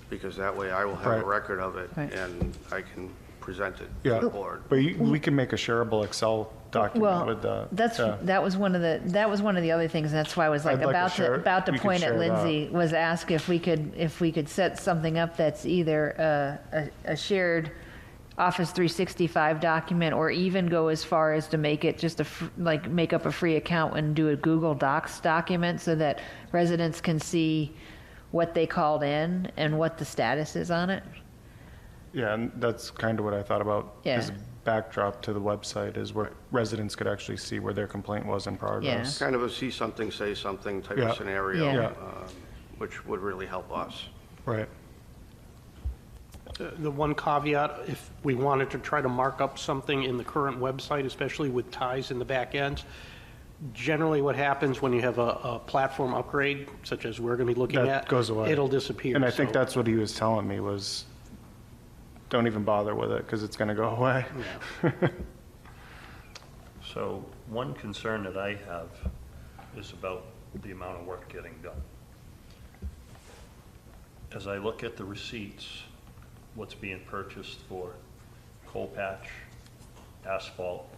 because that way I will have a Right. record of it Right. and I can present it to Yeah, the board. but we can make a shareable Excel document Well, with the. that was one of the other things, and that's why I was like I'd like to share- about to we could point at share that. Lindsay, was ask if we could set something up that's either a shared Office 365 document, or even go as far as to make it just make up a free account and do a Google Docs document so that residents can see what they called in and what the status is on it. Yeah, and that's kind of what I thought about Yeah. as a backdrop to the website, is where residents could actually see where their complaint was in progress. Kind of a see something, say something type Yeah. of scenario, Yeah. which would really help us. Right. The one caveat, if we wanted to try to mark up something in the current website, especially with ties in the back ends, generally what happens when you have a platform upgrade, such as we're going to be looking at. That goes away. It'll disappear. And I think So- that's what he was telling me was, don't even bother with it because it's going to go away. So one concern that I have is about the amount of work getting done. As I look at the receipts, what's being purchased for coal patch, asphalt,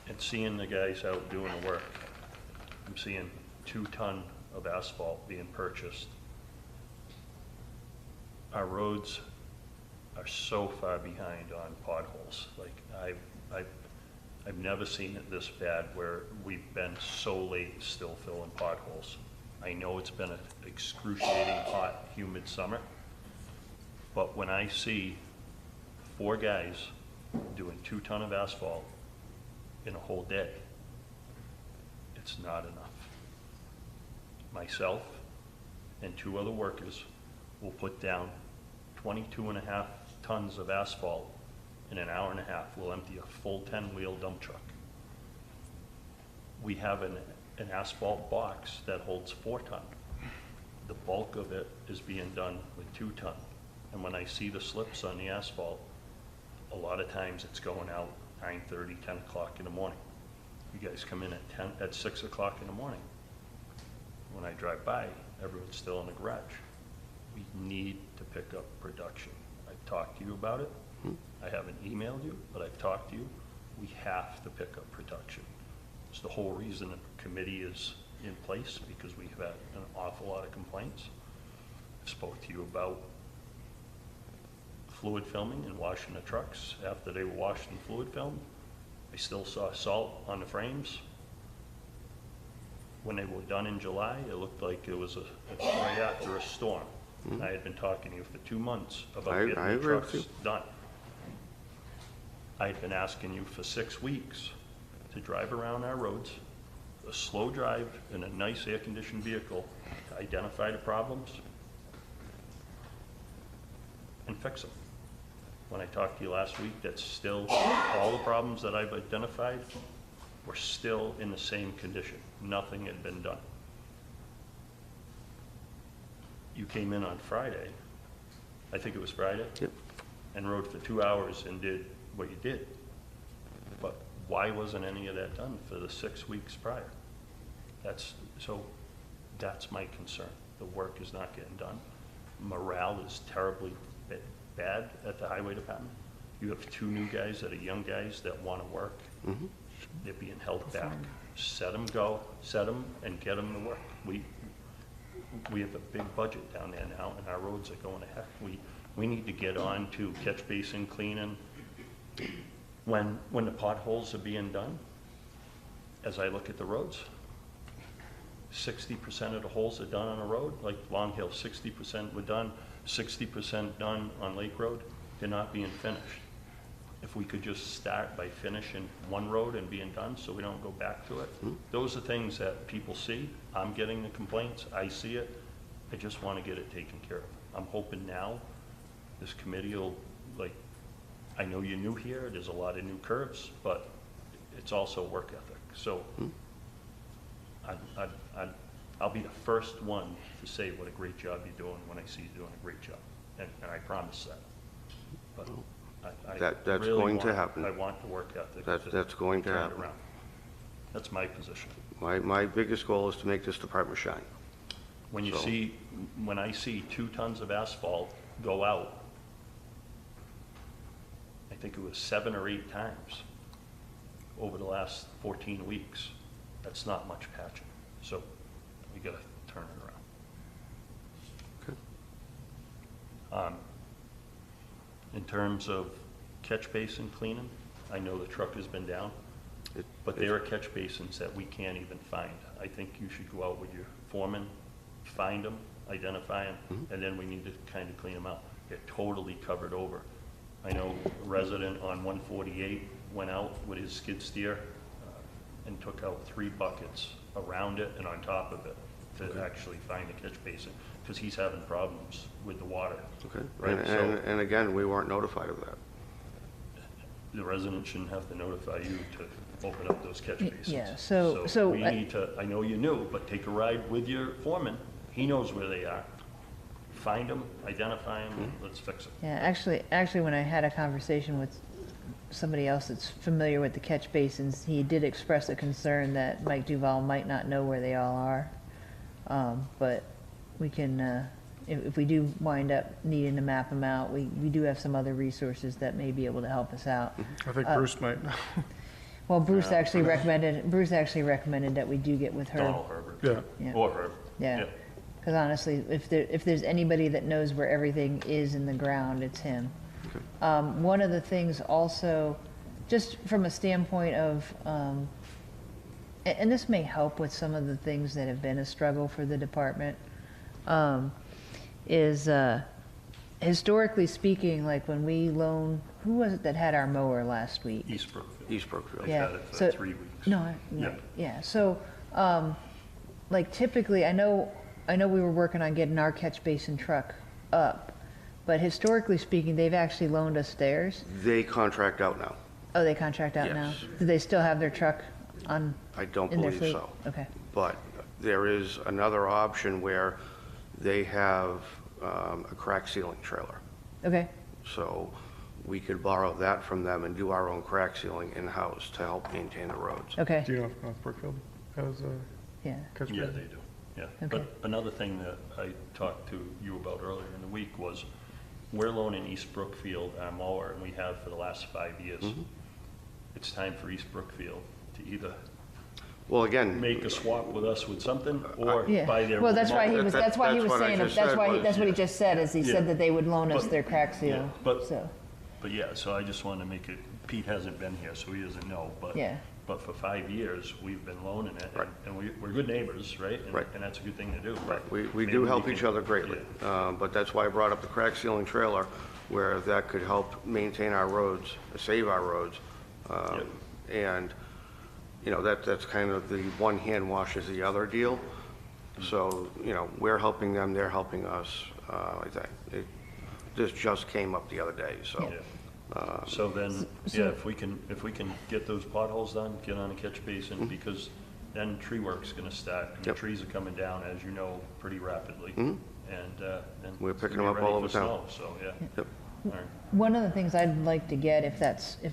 and seeing the guys out doing the work, I'm seeing 2 ton of asphalt being purchased. Our roads are so far behind on potholes. Like, I've never seen it this bad where we've been so late still filling potholes. I know it's been an excruciating, hot, humid summer, but when I see 4 guys doing 2 ton of asphalt in a whole day, it's not enough. Myself and 2 other workers will put down 22.5 tons of asphalt in an hour and a half. We'll empty a full 10-wheel dump truck. We have an asphalt box that holds 4 ton. The bulk of it is being done with 2 ton. And when I see the slips on the asphalt, a lot of times it's going out 9:30, 10 o'clock in the morning. You guys come in at 6 o'clock in the morning. When I drive by, everyone's still in the garage. We need to pick up production. I've talked to you about it. I haven't emailed you, but I've talked to you. We have to pick up production. It's the whole reason the committee is in place, because we've had an awful lot of complaints. I spoke to you about fluid filming and washing the trucks. After they were washed and fluid filmed, I still saw salt on the frames. When they were done in July, it looked like it was right after a storm. I had been talking to you for 2 months about I getting the agree with trucks done. I had been asking you for 6 weeks to drive around our roads, a slow drive in a nice air-conditioned vehicle, to identify the problems and fix them. When I talked to you last week, that's still, all the problems that I've identified were still in the same condition. Nothing had been done. You came in on Friday, I think it was Friday? Yep. And rode for 2 hours and did what you did. But why wasn't any of that done for the 6 weeks prior? That's my concern. The work is not getting done. Morale is terribly bad at the highway department. You have 2 new guys that are young guys that want to work. They're being held back. Set them and get them to work. We have a big budget down there now, and our roads are going to heck. We need to get on to catch basin cleaning. When the potholes are being done, as I look at the roads, 60% of the holes are done on a road, like Long Hill, 60% were done, 60% done on Lake Road. They're not being finished. If we could just start by finishing one road and being done so we don't go back to it. Those are things that people see. I'm getting the complaints. I see it. I just want to get it taken care of. I'm hoping now this committee will like, I know you're new here, there's a lot of new curves, but it's also work ethic. So I'll be the first one to say what a great job you're doing when I see you doing a great job, and I promise that. But I That's really going to want- happen. I want the work ethic. That's going to turned happen. around. That's my position. My biggest goal is to make this department shine. When you So- see, when I see 2 tons of asphalt go out, I think it was 7 or 8 times over the last 14 weeks, that's not much patching. So we gotta turn it around. In terms of catch basin cleaning, I know the truck has been down, but there are catch basins that we can't even find. I think you should go out with your foreman, find them, identify them, and then we need to kind of clean them out. They're totally covered over. I know a resident on 148 went out with his skid steer and took out 3 buckets around it and on top of it to actually find the catch basin, because he's having problems with the water. Okay. Right, And again, we weren't notified of that. The resident shouldn't have to notify you to open up those catch basins. yeah, so we need to, I know you knew, but take a ride with your foreman. He knows where they are. Find them, identify them, let's fix it. Yeah, actually, when I had a conversation with somebody else that's familiar with the catch basins, he did express a concern that Mike Duval might not know where they all are. But we can, if we do wind up needing to map them out, we do have some other resources that may be able to help us out. I think Bruce might. Well, Bruce actually recommended that we do get with Herb. Donald Herbert. Yeah. Yeah. Or Herb. Yeah. Because honestly, if there's anybody that knows where everything is in the ground, it's him. One of the things also, just from a standpoint of, and this may help with some of the things that have been a struggle for the department, is historically speaking, like when we loan, who was it that had our mower last week? East Brookfield. East Brookfield. They've Yeah, had it for so- 3 weeks. No, yeah, so, like typically, I know we were working on getting our catch basin truck up, but historically speaking, they've actually loaned us theirs. They contract out now. Oh, they contract out now? Yes. Do they still have their truck on, I don't in their believe fleet? so. Okay, But there is another option where they have a crack sealing trailer. okay, So we could borrow that from them and do our own crack sealing in-house to help maintain the roads. okay, Do you know if North Brookfield has a yeah, catch Yeah, basin? they do, yeah. Okay. But another thing that I talked to you about earlier in the week was, we're loaning East Brookfield our mower, and we have for the last 5 years. It's time for East Brookfield to either Well, again, make a swap with us with something, or yeah. buy their. Well, that's why he mower. was, that's why he was That's what I saying, just that's said why, was- that's what he just said, is he Yeah. said that they would loan us But- their crack Yeah, seal, but- so, But yeah, so I just wanted to make it, Pete hasn't been here, so he doesn't know, but. Yeah. But for 5 years, we've been loaning it, Right. and we're good neighbors, right? And- Right. And that's a good thing to do. right, we Maybe do help can- each other greatly. But that's why I brought up the crack sealing trailer, where that could help maintain our roads, save our roads. And, you know, that's kind of the one hand washes the other deal. So, you know, we're helping them, they're helping us. I think this just came up the other day, so. Yeah. So then, yeah, if we can get those potholes done, get on a catch basin, because then tree work's gonna start. And the Yep. trees are coming down, as you know, pretty rapidly. And then. We're it's picking gonna them be up all ready over for town. snow, So, yeah. Yep. All right. one of the things I'd like to get, if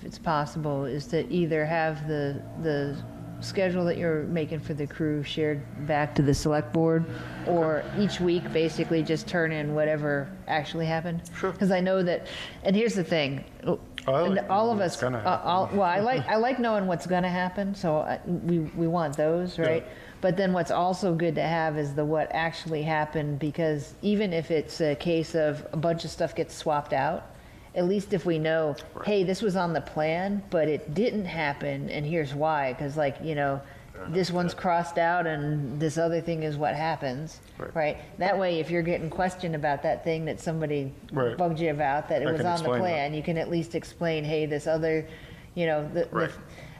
it's possible, is to either have the schedule that you're making for the crew shared back to the select board, or each week basically just turn in whatever actually happened. Sure. Because I know that, and here's the thing, I like and all of knowing us, what's gonna happen. well, I like knowing what's gonna happen, so we want those, right? But then what's also good to have is the what actually happened, because even if it's a case of a bunch of stuff gets swapped out, at least if we know, hey, this was on the plan, but it didn't happen, and here's why, because like, you know, this one's crossed out and this other thing is what happens, right? That way, if you're getting questioned about that thing that somebody Right. bugged you about, that it I was can on the explain plan, you can at least explain, hey, this other, you know, Right.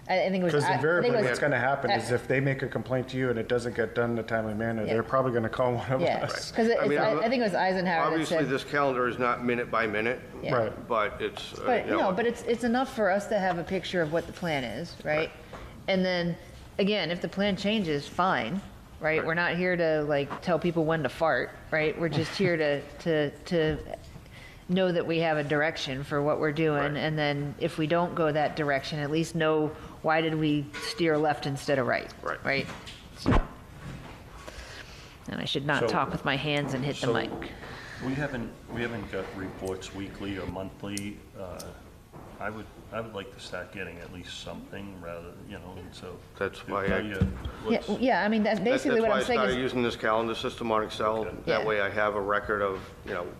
I think it was. Because I think it invariably was- what's going to happen is if they make a complaint to you and it doesn't get done in a timely manner, Yeah. they're probably going to call one of Yeah, us. because I mean, I think it was Eisenhower that Obviously, said. this calendar is not minute by minute, Yeah. Right. but it's, But, but it's enough for us to have a picture of what the plan is, right? And then, again, if the plan changes, fine, right? We're not here to like tell people when to fart, right? We're just here to know that we have a direction for what we're doing. Right. And then if we don't go that direction, at least know why did we steer left instead of right, Right. right? So, and I should not So- talk with my hands and hit the So, mic. We haven't got reports weekly or monthly. I would like to start getting at least something rather, and so. That's why I- tell you Yeah, what's- yeah, I mean, that's basically what I'm saying That's why I started is, using this calendar system on Excel. Okay. That Yeah. way I have a record of,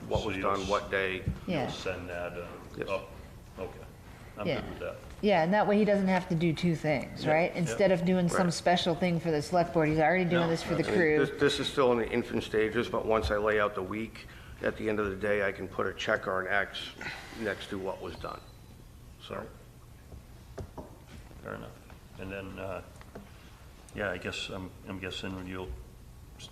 what So was you'll done, what day. yeah. You'll send that, Yes. oh, okay. I'm Yeah. good with that. Yeah, and that way he doesn't have to do two things, Yeah, right? yeah. Instead of doing some Right. special thing for the select board, he's already doing No, this for the I mean, crew. This is still in the infant stages, but once I lay out the week, at the end of the day, I can put a check or an X next to what was done. So, Fair enough. And then, yeah, I guess I'm guessing you'll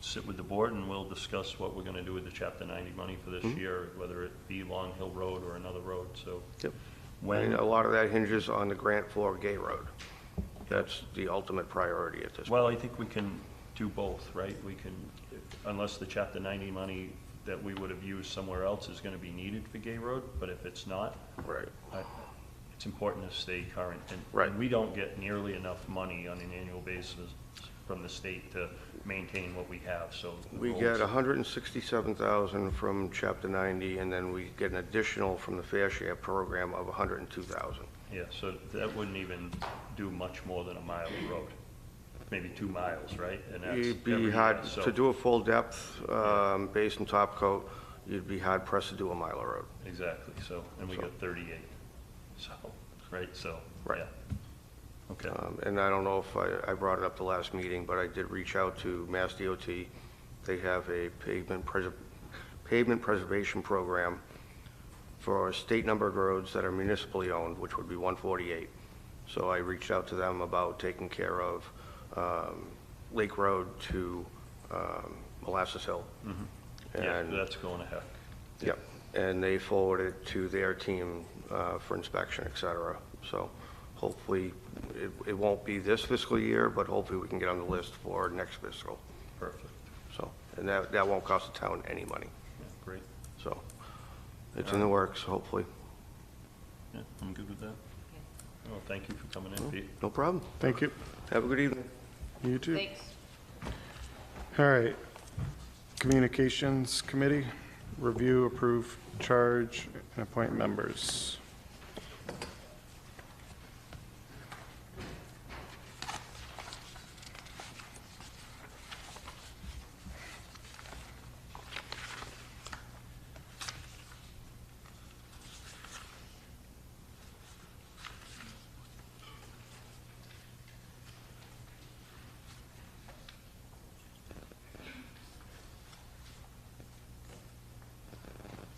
sit with the board and we'll discuss what we're gonna do with the Chapter 90 money for this year, whether it be Long Hill Road or another road, so. yep. I When, mean, a lot of that hinges on the grant for Gay Road. That's the ultimate priority at this point. well, I think we can do both, right? We can, unless the Chapter 90 money that we would have used somewhere else is gonna be needed for Gay Road, but if it's not, Right. it's important to stay current. Right. And we don't get nearly enough money on an annual basis from the state to maintain what we have, so. the We goals- get 167,000 from Chapter 90, and then we get an additional from the Fair Share program of 102,000. Yeah, so that wouldn't even do much more than a mile of road, maybe 2 miles, right? And that's You'd be every hard, year, so- to do a full depth base and top coat, you'd be hard pressed to do a mile of road. Exactly, so, and we So- got 38, so, right, so, Right. yeah. Okay, And I don't know if I brought it up the last meeting, but I did reach out to Mass DOT. They have a pavement preservation program for state-numbered roads that are municipally owned, which would be 148. So I reached out to them about taking care of Lake Road to Molasses Hill. yeah, And- that's going ahead. Yep, and they forwarded it to their team for inspection, et cetera. So hopefully, it won't be this fiscal year, but hopefully we can get on the list for next fiscal. Perfect, So, and that won't cost the town any money. yeah, great, So it's in the works, hopefully. yeah, I'm good with that. Well, thank you for coming in, Pete. No problem. Thank you. Have a good evening. You too. Thanks. All right. Communications Committee, review, approve, charge, and appoint members.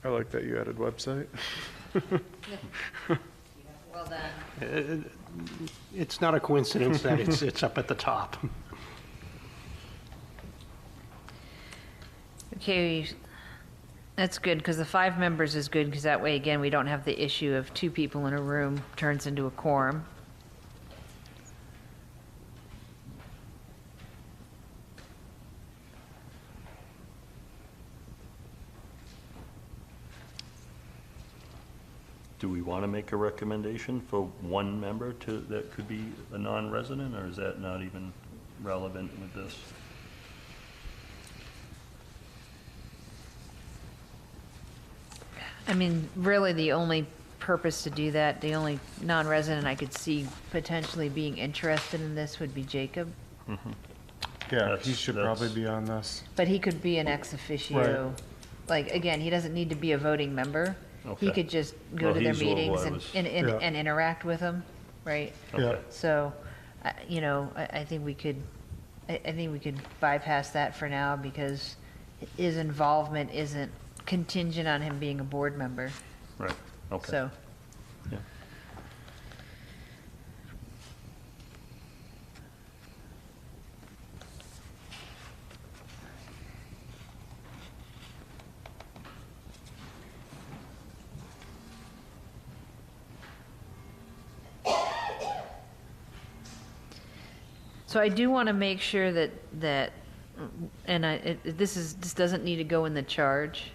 I like that you added website. Well done. It's not a coincidence that it's up at the top. Okay, that's good, because the 5 members is good, because that way, again, we don't have the issue of 2 people in a room turns into a quorum. Do we want to make a recommendation for one member that could be a non-resident, or is that not even relevant with this? I mean, really, the only purpose to do that, the only non-resident I could see potentially being interested in this would be Jacob, Yeah, he That's- should that's- probably be on this. but he could be an ex officio. Like, again, he doesn't need to be a voting member. He Okay. could just go Well, to their he's who I meetings was- and Yeah. interact with them, right? Okay. So, I think we could, I think we could bypass that for now, because his involvement isn't contingent on him being a board member, Right, okay. so. Yeah. So I do want to make sure that, and this doesn't need to go in the charge,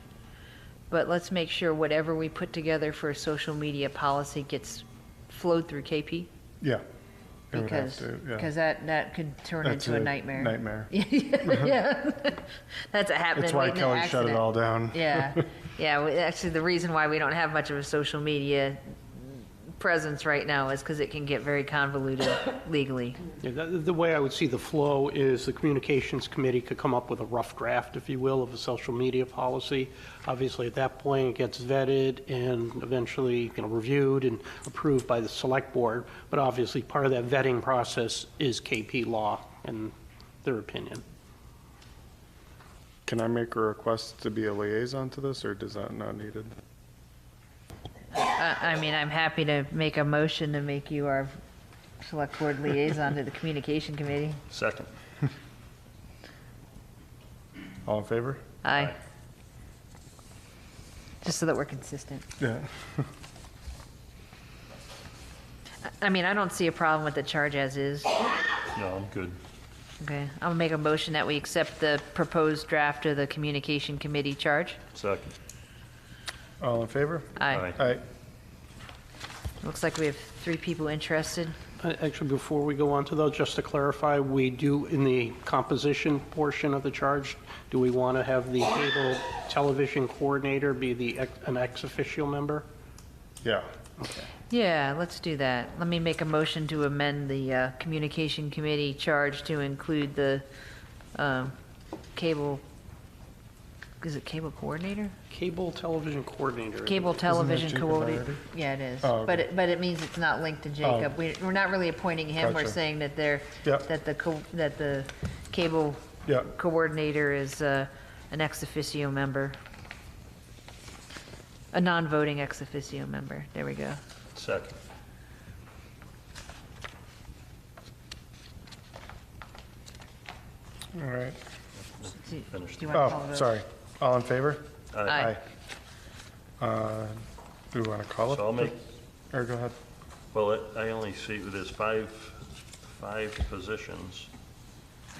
but let's make sure whatever we put together for a social media policy gets flowed through KP. Yeah. It would have Because, to, yeah. because that could turn That's into a nightmare. Nightmare. Yeah, that's a happening. That's why waiting to Kelly shut it accident. all down. Yeah, yeah. Actually, the reason why we don't have much of a social media presence right now is because it can get very convoluted legally. Yeah, the way I would see the flow is the Communications Committee could come up with a rough draft, if you will, of a social media policy. Obviously, at that point, it gets vetted and eventually, reviewed and approved by the Select Board. But obviously, part of that vetting process is KP Law and their opinion. Can I make a request to be a liaison to this, or does that not needed? I mean, I'm happy to make a motion to make you our select board liaison to the communication committee. Second. All in favor? Aye. Just so that we're consistent. Yeah. I mean, I don't see a problem with the charge as is. No, I'm good. Okay, I'll make a motion that we accept the proposed draft of the communication committee charge. Second. All in favor? Aye. Aye. Looks like we have 3 people interested. Actually, before we go on to those, just to clarify, we do, in the composition portion of the charge, do we want to have the cable television coordinator be an ex officio member? Yeah. Okay. Yeah, let's do that. Let me make a motion to amend the communication committee charge to include the cable, is it cable coordinator? Cable television coordinator. Cable television Jacob coordinator. already? Yeah, it is. Oh, okay. But it means it's not linked to Jacob. We're not really appointing him. We're Gotcha. saying that Yep. that the cable Yeah. coordinator is an ex officio member. A non-voting ex officio member. There we go. Second. All right. Do Finished. you want to call Oh, it? sorry. All in favor? Aye. Do we want to call it? So I'll make, Or go ahead. well, I only see, there's five positions,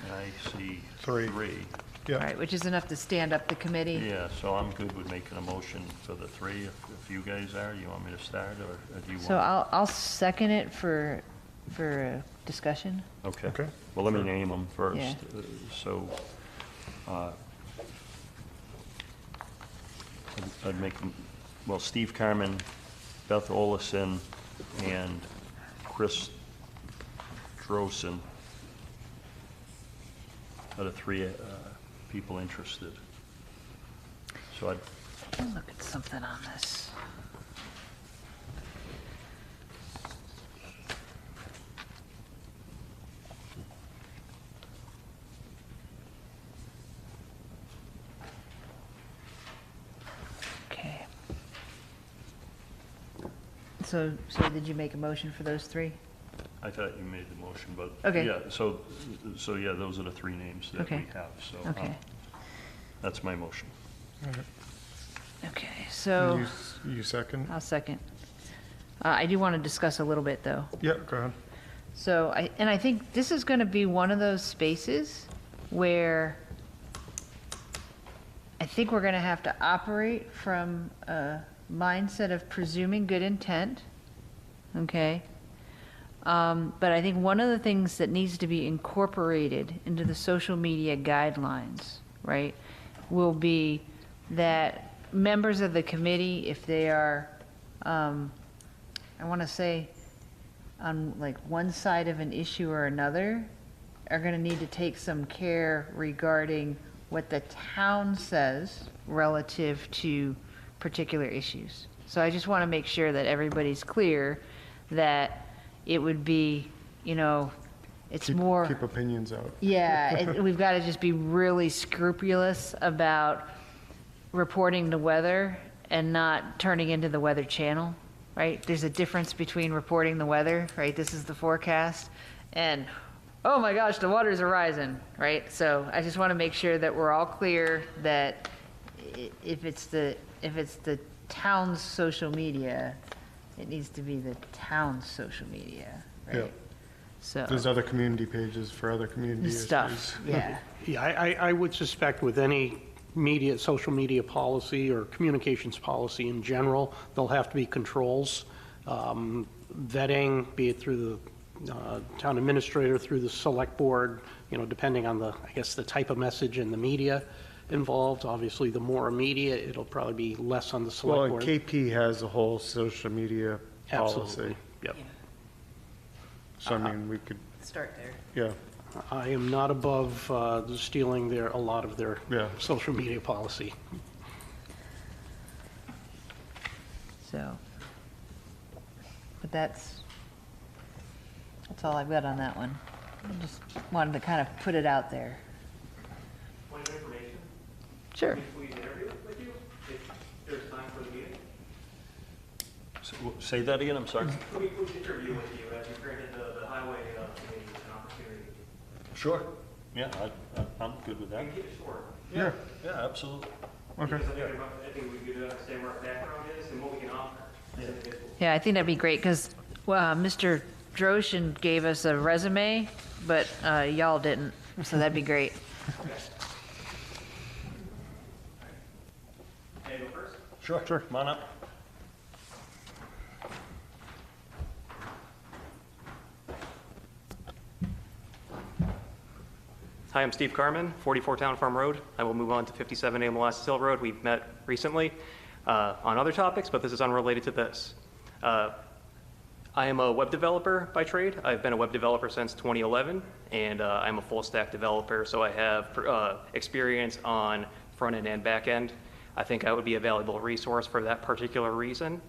and I see Three. three. All Yeah. right, which is enough to stand up the committee. Yeah, so I'm good with making a motion for the 3, if you guys are. You want me to start, or do you want? So I'll second it for discussion. Okay. Okay. Well, let me name them first. Yeah. So, I'd make, well, Steve Carmen, Beth Olison, and Chris Drosen are the 3 people interested. So I'd, Let me look at something on this. Okay. So did you make a motion for those 3? I thought you made the motion, but. Okay. Yeah, so yeah, those are the 3 names that we Okay. have, so. Okay. That's my motion. Okay, so You second? I'll second. I do want to discuss a little bit, though. Yeah, go ahead. So, I think this is going to be one of those spaces where I think we're going to have to operate from a mindset of presuming good intent, okay? But I think one of the things that needs to be incorporated into the social media guidelines, right, will be that members of the committee, if they are, I want to say, on like one side of an issue or another, are going to need to take some care regarding what the town says relative to particular issues. So I just want to make sure that everybody's clear that it would be, it's more. Keep opinions out. Yeah, we've got to just be really scrupulous about reporting the weather and not turning into the Weather Channel, right? There's a difference between reporting the weather, right? This is the forecast, and oh my gosh, the waters are rising, right? So I just want to make sure that we're all clear that if it's the town's social media, it needs to be the town's social media, right? Yeah. So, There's other community pages for other community issues. stuff, yeah. Yeah, I would suspect with any media, social media policy or communications policy in general, there'll have to be controls, vetting, be it through the town administrator, through the select board, depending on I guess, the type of message and the media involved. Obviously, the more immediate, it'll probably be less on the select Well, board. KP has a whole social media policy. Absolutely, yep. So, I mean, we could, Start there. yeah. I am not above stealing a lot of their Yeah. social media policy. So, but that's all I've got on that one. I just wanted to kind of put it out there. Point of information, Sure. if we interview with you, if there's time for the meeting, Say that again, I'm sorry. we interview with you as you granted the highway committee an opportunity. Sure. Yeah, I'm good with that. We can keep it short. Yeah, yeah, absolutely. Okay. Because I think we could understand where our background is and what we can offer as individuals. Yeah, I think that'd be great because Mr. Droshin gave us a resume, but y'all didn't, so that'd be great. Can I go first? Sure. Come on up. Hi, I'm Steve Carmen, 44 Town Farm Road. I will move on to 57A Molasses Hill Road. We've met recently on other topics, but this is unrelated to this. I am a web developer by trade. I've been a web developer since 2011, and I'm a full stack developer, so I have experience on front end and back end. I think I would be a valuable resource for that particular reason.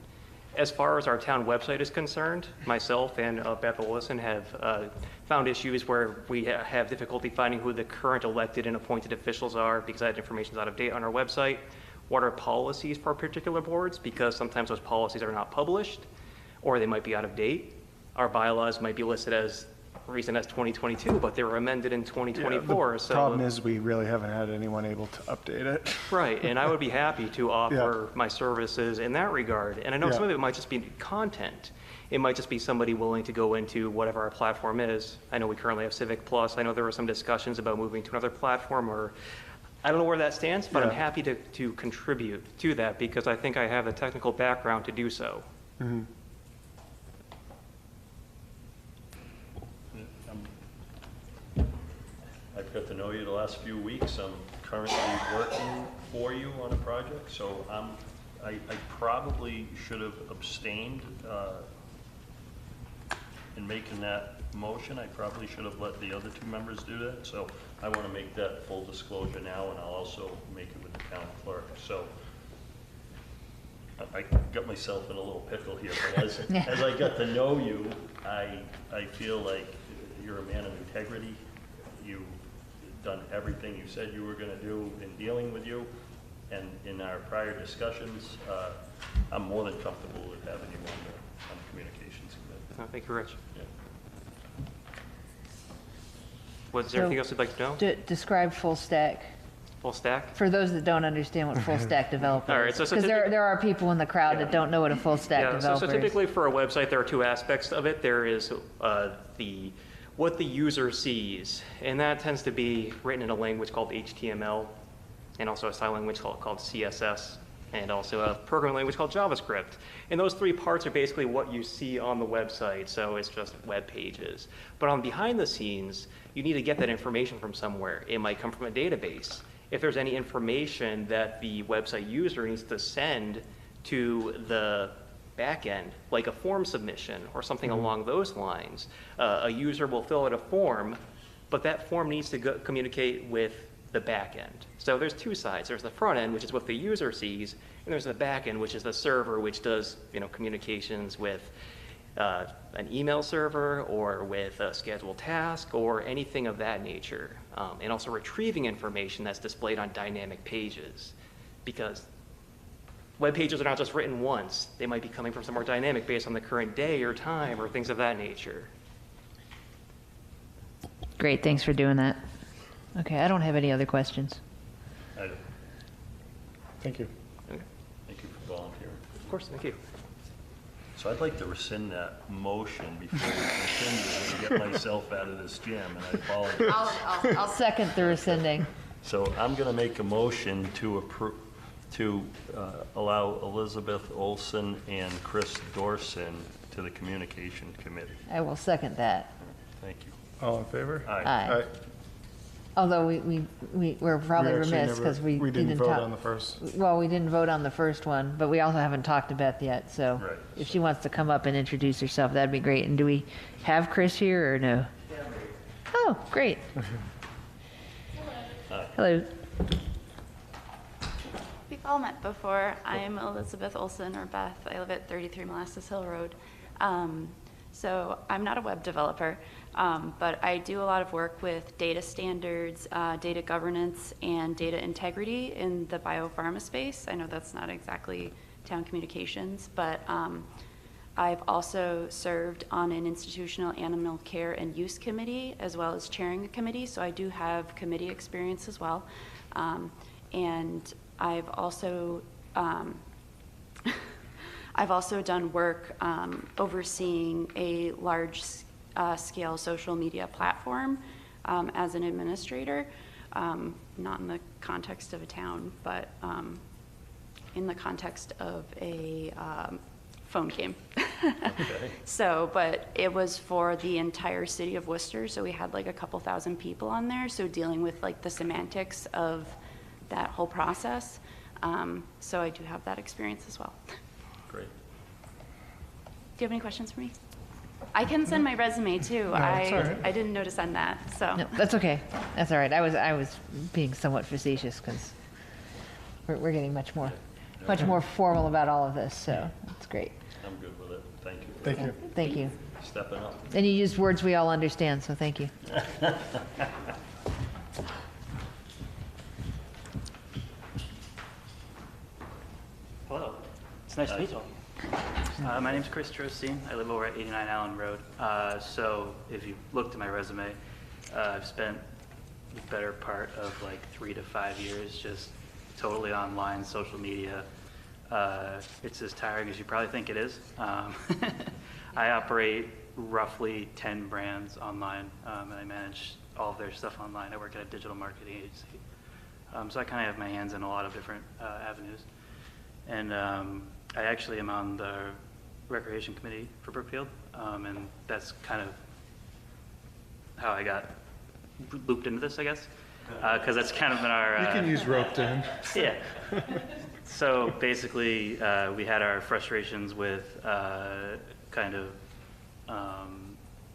As far as our town website is concerned, myself and Beth Olison have found issues where we have difficulty finding who the current elected and appointed officials are because that information is out of date on our website. What are policies for particular boards? Because sometimes those policies are not published or they might be out of date. Our bylaws might be listed as recent as 2022, but they were amended in 2024. The problem is we really haven't had anyone able to update it. Right, and I would be happy to offer my services in that regard. And I know some of it might just be content. It might just be somebody willing to go into whatever our platform is. I know we currently have Civic Plus. I know there were some discussions about moving to another platform, or I don't know where that stands, but I'm happy to contribute to that because I think I have the technical background to do so. Mm-hmm. I've got to know you the last few weeks. I'm currently working for you on a project, so I probably should have abstained in making that motion. I probably should have let the other two members do that, so I want to make that full disclosure now, and I'll also make it with the town clerk. So I got myself in a little pickle here, but as I got to know you, I feel like you're a man of integrity. You've done everything you said you were going to do in dealing with you, and in our prior discussions, I'm more than comfortable with having you on the communications committee. Thank you, Rich. Yeah. Was there anything else you'd like to know? Describe full stack. Full stack? For those that don't understand what full stack developer All right, is. so Because there are people in the crowd that don't know what a full stack Yeah, developer so is. typically for a website, there are two aspects of it. There is what the user sees, and that tends to be written in a language called HTML, and also a style language called CSS, and also a programming language called JavaScript. And those three parts are basically what you see on the website, so it's just web pages. But on behind the scenes, you need to get that information from somewhere. It might come from a database. If there's any information that the website user needs to send to the backend, like a form submission or something along those lines, a user will fill out a form, but that form needs to communicate with the backend. So there's two sides. There's the front end, which is what the user sees, and there's the back end, which is the server, which does communications with an email server or with a scheduled task or anything of that nature, and also retrieving information that's displayed on dynamic pages, because web pages are not just written once. They might be coming from somewhere dynamic based on the current day or time or things of that nature. Great, thanks for doing that. Okay, I don't have any other questions. I do. Thank you. Okay. Thank you for volunteering. Of course, thank you. So I'd like to rescind that motion before we continue and get myself out of this jam, and I apologize. I'll second the rescinding. So I'm going to make a motion to approve, to allow Elizabeth Olson and Chris Dorson to the Communication Committee. I will second that. Thank you. All in favor? Aye. Although we're probably We actually remiss never- because we didn't vote talk. on the first. Well, we didn't vote on the first one, but we also haven't talked to Beth yet, so Right. if she wants to come up and introduce herself, that'd be great. And do we have Chris here or no? Oh, great. Hello. We've all met before. I'm Elizabeth Olson, or Beth. I live at 33 Molasses Hill Road. So I'm not a web developer, but I do a lot of work with data standards, data governance, and data integrity in the biopharma space. I know that's not exactly town communications, but I've also served on an institutional animal care and use committee, as well as chairing a committee, so I do have committee experience as well. And I've also done work overseeing a large scale social media platform as an administrator, not in the context of a town, but in the context of a phone game. Okay. So, but it was for the entire city of Worcester, so we had like a couple thousand people on there, so dealing with like the semantics of that whole process. So I do have that experience as well. Great. Do you have any questions for me? I can send my resume too. it's all right. I didn't know to send that, so. No, that's okay. That's all right. I was being somewhat facetious because we're getting much more formal about all of this, so that's great. I'm good with it. Thank you. Thank you. Thank you. Stepping up. And you used words we all understand, so thank you. Hello, it's nice to meet you all. My name's Chris Trostine. I live over at 89 Allen Road. So if you looked at my resume, I've spent the better part of like 3 to 5 years just totally online, social media. It's as tiring as you probably think it is. I operate roughly 10 brands online, and I manage all of their stuff online. I work at a digital marketing agency. So I kind of have my hands in a lot of different avenues. And I actually am on the recreation committee for Brookfield, and that's kind of how I got looped into this, I guess, because that's kind of been our... You can use roped in. Yeah. So basically, we had our frustrations with kind of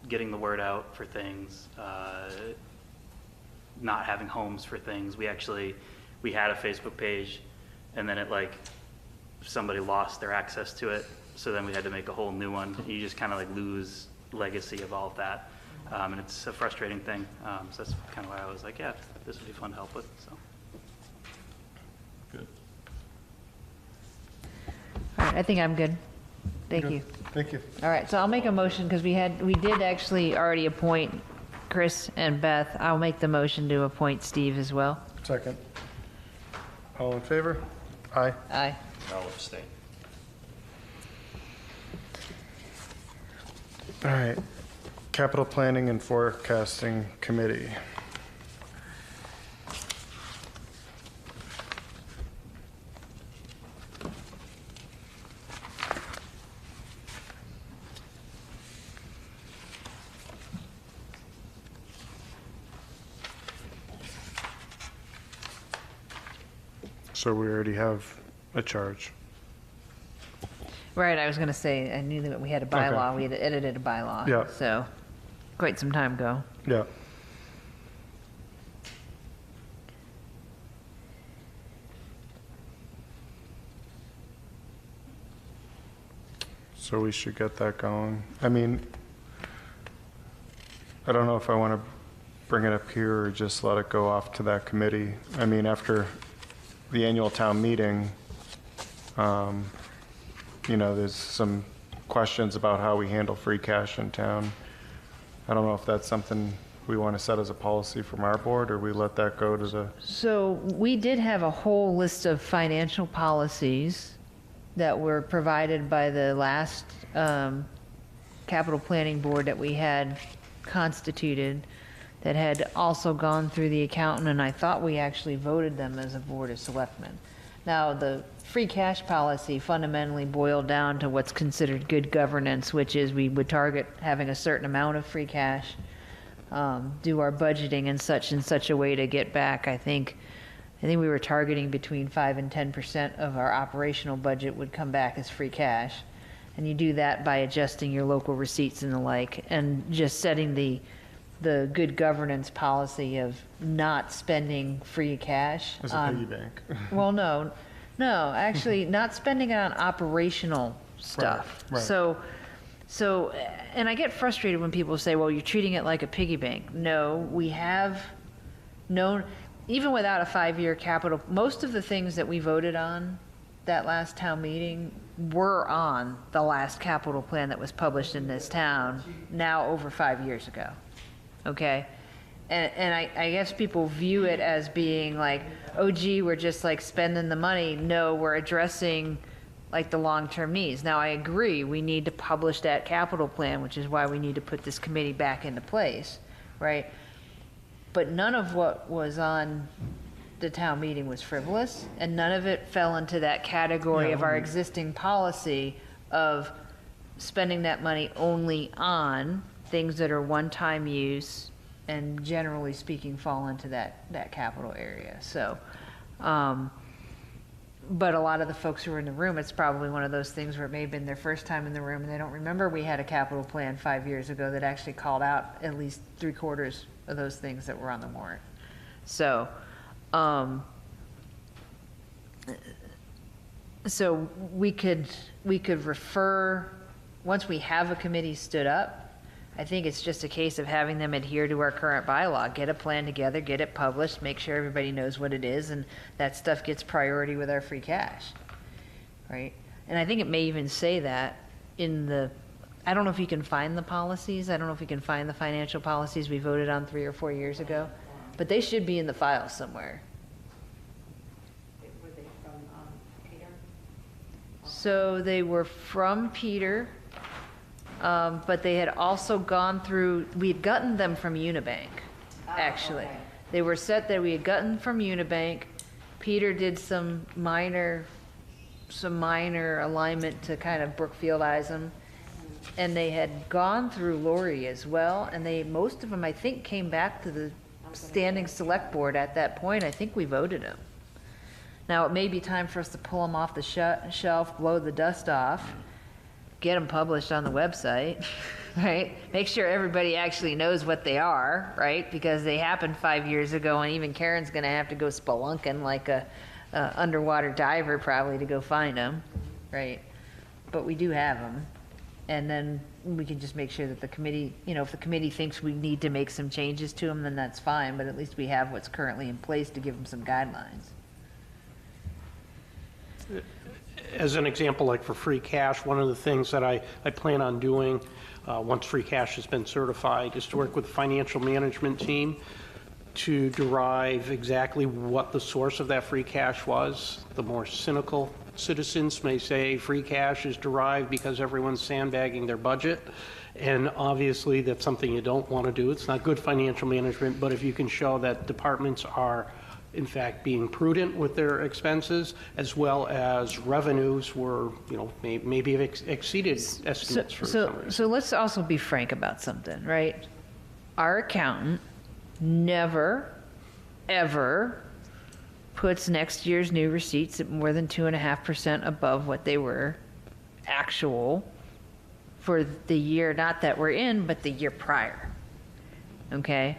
getting the word out for things, not having homes for things. We had a Facebook page, and then it like somebody lost their access to it, so then we had to make a whole new one. You just kind of like lose legacy of all of that, and it's a frustrating thing. So that's kind of why I was like, yeah, this would be fun to help with. So. Good. All right, I think I'm good. Thank you. Thank you. All right, so I'll make a motion because we did actually already appoint Chris and Beth. I'll make the motion to appoint Steve as well. Second. All in favor? Aye. Aye. I'll abstain. All right. Capital Planning and Forecasting Committee. So we already have a charge. Right, I was going to say, I knew that we had a bylaw. Okay. We had edited a bylaw. Yeah. So, quite some time ago. Yeah. So we should get that going. I mean, I don't know if I want to bring it up here or just let it go off to that committee. I mean, after the annual town meeting, you know, there's some questions about how we handle free cash in town. I don't know if that's something we want to set as a policy from our board, or we let that go to the... So, we did have a whole list of financial policies that were provided by the last capital planning board that we had constituted that had also gone through the accountant, and I thought we actually voted them as a board of selectmen. Now, the free cash policy fundamentally boiled down to what's considered good governance, which is we would target having a certain amount of free cash, do our budgeting in such a way to get back. I think we were targeting between 5 and 10% of our operational budget would come back as free cash. And you do that by adjusting your local receipts and the like, and just setting the good governance policy of not spending free cash As a piggy bank. Well, no, actually, not spending it on operational stuff. Right. So, and I get frustrated when people say, well, you're treating it like a piggy bank. No, we have known, even without a 5-year capital, most of the things that we voted on that last town meeting were on the last capital plan that was published in this town now over 5 years ago. Okay? And I guess people view it as being like, oh, gee, we're just like spending the money. No, we're addressing like the long-term needs. Now, I agree, we need to publish that capital plan, which is why we need to put this committee back into place, right? But none of what was on the town meeting was frivolous, and none of it fell into that category of our existing policy of spending that money only on things that are one-time use and generally speaking fall into that capital area. So, but a lot of the folks who were in the room, it's probably one of those things where it may have been their first time in the room and they don't remember we had a capital plan 5 years ago that actually called out at least 3/4 of those things that were on the warrant. So, so we could refer, once we have a committee stood up, I think it's just a case of having them adhere to our current bylaw, get a plan together, get it published, make sure everybody knows what it is, and that stuff gets priority with our free cash, right? And I think it may even say that in the, I don't know if you can find the policies, I don't know if you can find the financial policies we voted on 3 or 4 years ago, but they should be in the file somewhere. Were they from Peter? So they were from Peter, but they had also gone through, we had gotten them from Unibank, actually. Okay. They were set that we had gotten from Unibank. Peter did some minor alignment to kind of Brookfieldize them. And they had gone through Lori as well, and most of them, I think, came back to the standing select board at that point. I think we voted them. Now, it may be time for us to pull them off the shelf, blow the dust off, get them published on the website, right? Make sure everybody actually knows what they are, right? Because they happened 5 years ago, and even Karen's gonna have to go spelunking like a underwater diver probably to go find them, right? But we do have them. And then we can just make sure that the committee, if the committee thinks we need to make some changes to them, then that's fine, but at least we have what's currently in place to give them some guidelines. As an example, like for free cash, one of the things that I plan on doing once free cash has been certified is to work with the financial management team to derive exactly what the source of that free cash was. The more cynical citizens may say free cash is derived because everyone's sandbagging their budget. And obviously that's something you don't want to do. It's not good financial management, but if you can show that departments are in fact being prudent with their expenses, as well as revenues were, maybe have exceeded estimates for some reason. So let's also be frank about something, right? Our accountant never, ever puts next year's new receipts at more than 2.5% above what they were actual for the year, not that we're in, but the year prior. Okay?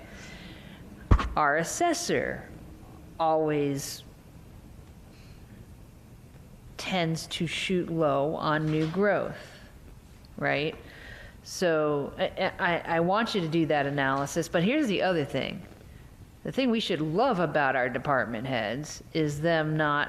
Our assessor always tends to shoot low on new growth, right? So I want you to do that analysis, but here's the other thing. The thing we should love about our department heads is them not,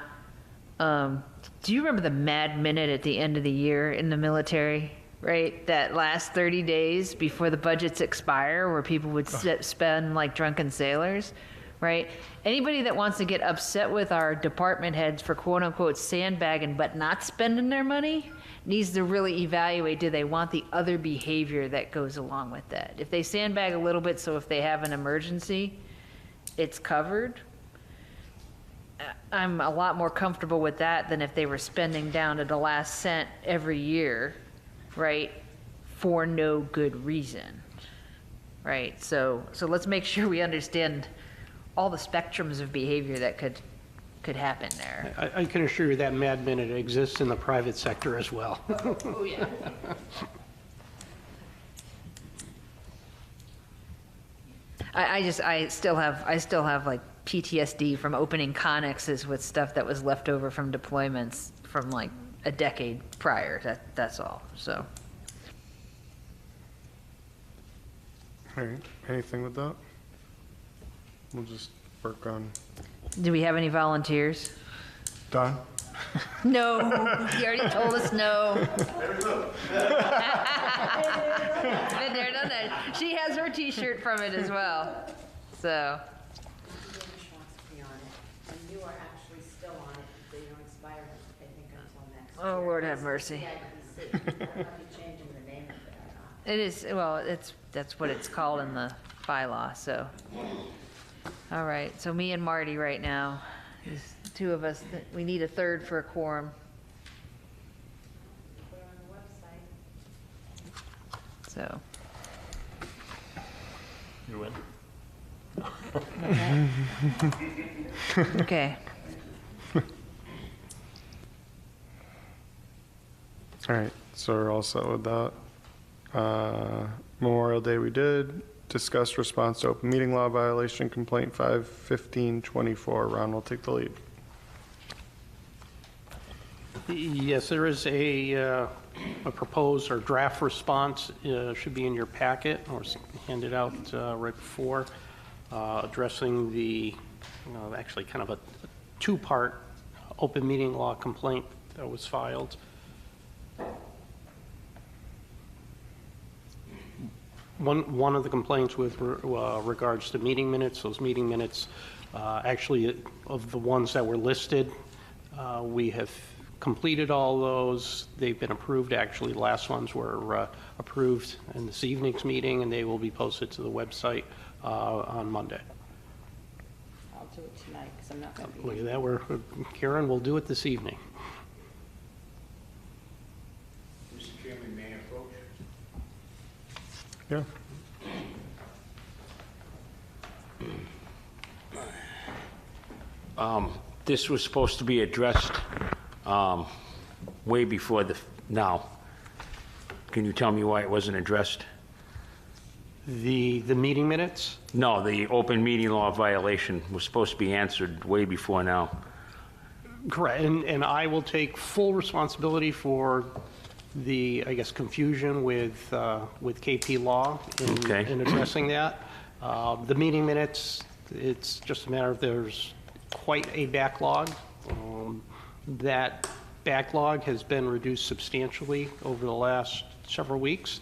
do you remember the mad minute at the end of the year in the military, right? That last 30 days before the budgets expire where people would spend like drunken sailors? right? Anybody that wants to get upset with our department heads for quote unquote sandbagging but not spending their money needs to really evaluate, do they want the other behavior that goes along with that? If they sandbag a little bit so if they have an emergency, it's covered, I'm a lot more comfortable with that than if they were spending down to the last cent every year, right, for no good reason, right? So let's make sure we understand all the spectrums of behavior that could happen there. I can assure you that Mad Minute exists in the private sector as well. Oh, yeah. I still have like PTSD from opening connexes with stuff that was left over from deployments from like a decade prior. That's all. So. All right, anything with that? We'll just work on. Do we have any volunteers? Don? No, he already told us no. Been there, done that. She has her T-shirt from it as well. So. Wants to be on it, and you are actually still on it, they don't expire, I think, until next year. Oh, Lord have mercy. CIPC. I don't know if you're changing the name of it or not. It is, well, that's what it's called in the bylaw, so. All right, so me and Marty right now, is the two of us, we need a third for a quorum. Put it on the website. So, You win. okay. All right, so we're all set with that. Memorial Day we did. Discuss response to open meeting law violation complaint 51524. Ron will take the lead. Yes, there is a proposed or draft response, should be in your packet or handed out right before, addressing the, actually kind of a two-part open meeting law complaint that was filed. One of the complaints with regards to meeting minutes, those meeting minutes, actually of the ones that were listed, we have completed all those. They've been approved. Actually, the last ones were approved in this evening's meeting, and they will be posted to the website on Monday. I'll do it tonight, because I'm not going to be. Look at that, Karen will do it this evening. Mr. Chairman, may I approach? Yeah. This was supposed to be addressed way before now. Can you tell me why it wasn't addressed? The meeting minutes? No, the open meeting law violation was supposed to be answered way before now. Correct, and I will take full responsibility for the, I guess, confusion with KP Law in addressing that. The meeting minutes, it's just a matter of there's quite a backlog. That backlog has been reduced substantially over the last several weeks.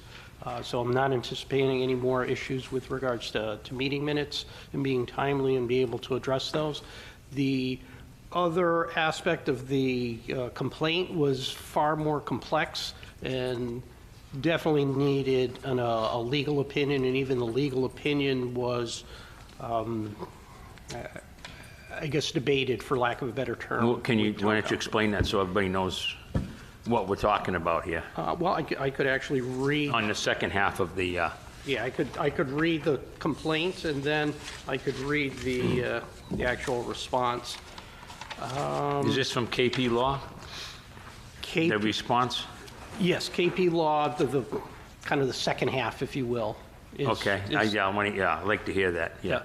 So I'm not anticipating any more issues with regards to meeting minutes and being timely and be able to address those. The other aspect of the complaint was far more complex and definitely needed a legal opinion, and even the legal opinion was, I guess, debated, for lack of a better term. Well, why don't you explain that so everybody knows what we're talking about here? Well, I could actually read. On the second half of the... Yeah, I could read the complaint, and then I could read the actual response. Is this from KP Law? The response? Yes, KP Law, the kind of the second half, if you will. Okay, I'd like to hear that, yeah.